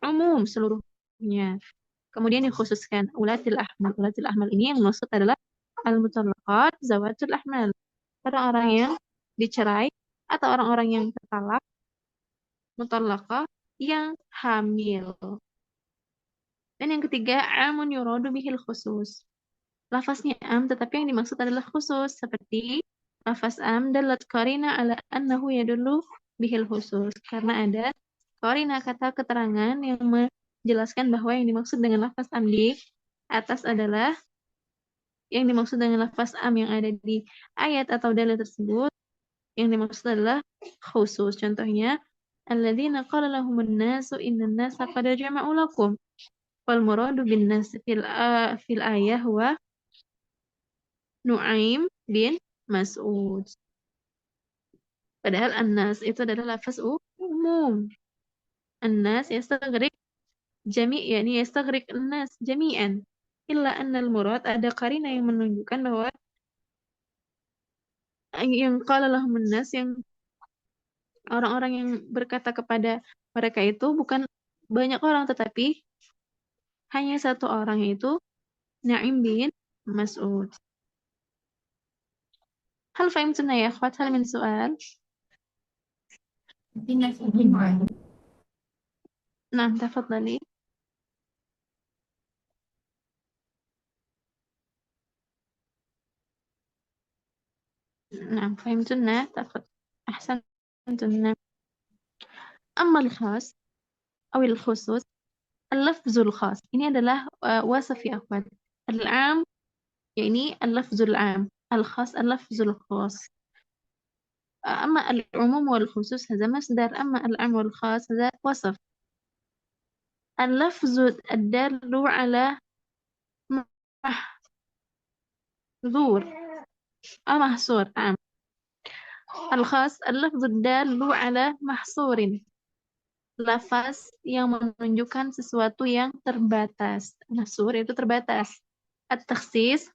umum, seluruh Ya. Kemudian dikhususkan ulatil ahmal. Ulatil ahmal ini yang maksud adalah al-mutallaqat zawatul ahmal. Orang-orang yang dicerai atau orang-orang yang tertalak, mutallaqah yang hamil. Dan yang ketiga, amun yuradu bihil khusus. Lafaznya am tetapi yang dimaksud adalah khusus, seperti lafaz am dalat qarina ala annahu yadullu bihil khusus, karena ada qarina kata keterangan yang menjelaskan bahwa yang dimaksud dengan lafaz am di atas adalah yang dimaksud dengan lafaz am yang ada di ayat atau dalil tersebut yang dimaksud adalah khusus. Contohnya, alladzina qala lahumun nasu innan nasa qad jama'u lakum. Wal muradu bin nas fil ayah wa Nu'aim bin Mas'ud. Padahal an-nas itu adalah lafaz umum. An-nas yastaghraq jami' yani yastaghraq an-nas jami'an. Illa anna al-murad ada qarina yang menunjukkan bahwa yang qala lahumun nas yang orang-orang yang berkata kepada mereka itu bukan banyak orang tetapi hanya satu orang, yaitu Nu'aim bin Mas'ud. هل فهمتنا يا أخوات؟ هل من سؤال؟ نعم تفضلي. نعم فهمتنا أحسنتن. أما الخاص أو الخصوص اللفظ الخاص ini adalah wasaf ya akhwat. Al-am يعني اللفظ العام، الخاص اللفظ الخاص. أما العموم والخصوص هذا مصدر، أما العام والخاص هذا وصف. اللفظ الدال على محظور محصور عام. الخاص اللفظ الدال على محصور، lafaz yang menunjukkan sesuatu yang terbatas. Mahsur itu terbatas. At-takhsis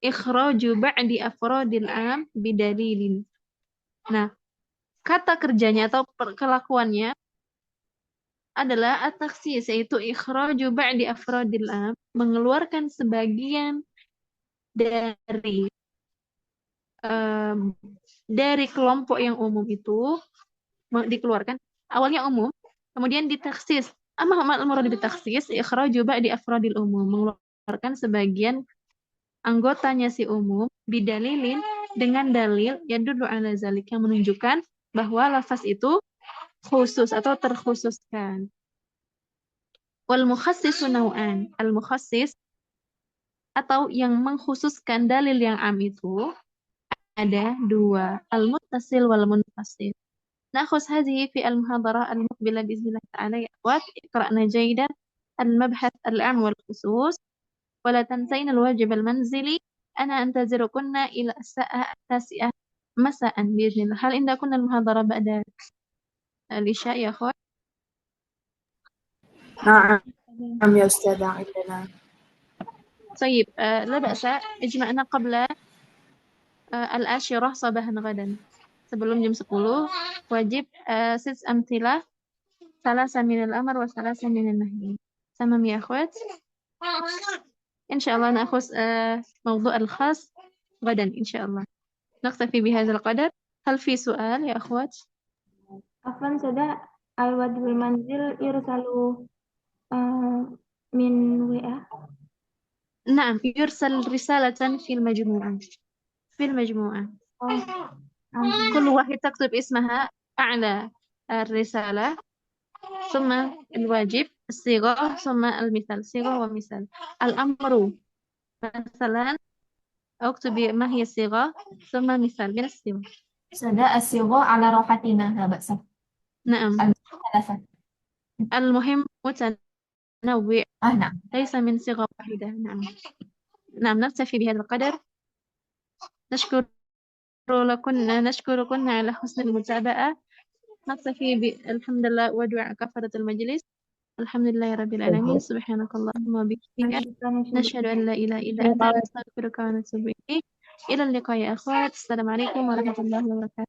ikhraju ba'di afradil am bidalilin. Nah, kata kerjanya atau kelakuannya adalah at-takhsis, yaitu ikhraju ba'di afradil am, mengeluarkan sebagian dari kelompok yang umum itu dikeluarkan. Awalnya umum, kemudian ditaksis. Amma al-murad ditaksis ikhraju ba'di afradil umum, mengeluarkan sebagian anggotanya si umum bidalilin dengan dalil yadullu ala zalik yang menunjukkan bahwa lafaz itu khusus atau terkhususkan. Wal mukhassisu naw'an. Al-mukhassis atau yang mengkhususkan dalil yang am itu ada dua, al-muttasil wal munfasil. نأخذ هذه في المحاضرة المقبلة بإذن الله تعالى يا أخوات. اقرأنا جيدا المبحث العام والخصوص ولا تنسين الواجب المنزلي. أنا أنتظركن إلى الساعة 9 مساء بإذن الله. هل عندكن المحاضرة بعد العشاء يا أخوات؟ نعم يا أستاذة عندنا. طيب لا بأس، اجمعنا قبل العاشرة صباحا غدا. Sebelum jam 10 wajib 6 amtilah, 3 min al-amr wa 3 min al-nahy. Tamam ya akhwat? Insyaallah نأخذ موضوع الخاص غدا إن شاء الله. نكتفي بهذا القدر. هل في سؤال يا أخوات؟ Afwan sudah al-wajibul manzil yursalu min WA. نعم يرسل رسالة في المجموعة. كل واحد تكتب اسمها أعلى الرسالة ثم الواجب الصيغة ثم المثال، صيغة ومثال. الأمر مثلا اكتبي ما هي الصيغة ثم مثال من الصيغة. sudah الصيغة على راحتنا لا بأس. نعم المهم متنوع نعم ليس من صيغة واحدة. نعم نكتفي بهذا القدر. نشكركن على حسن المتابعة. نكتفي بالحمد لله ودعاء كفارة المجلس. الحمد لله رب العالمين. سبحانك اللهم وبحمدك نشهد أن لا إله إلا أنت نستغفرك ونتوب إليك. إلى اللقاء يا أخوات. السلام عليكم ورحمة الله وبركاته.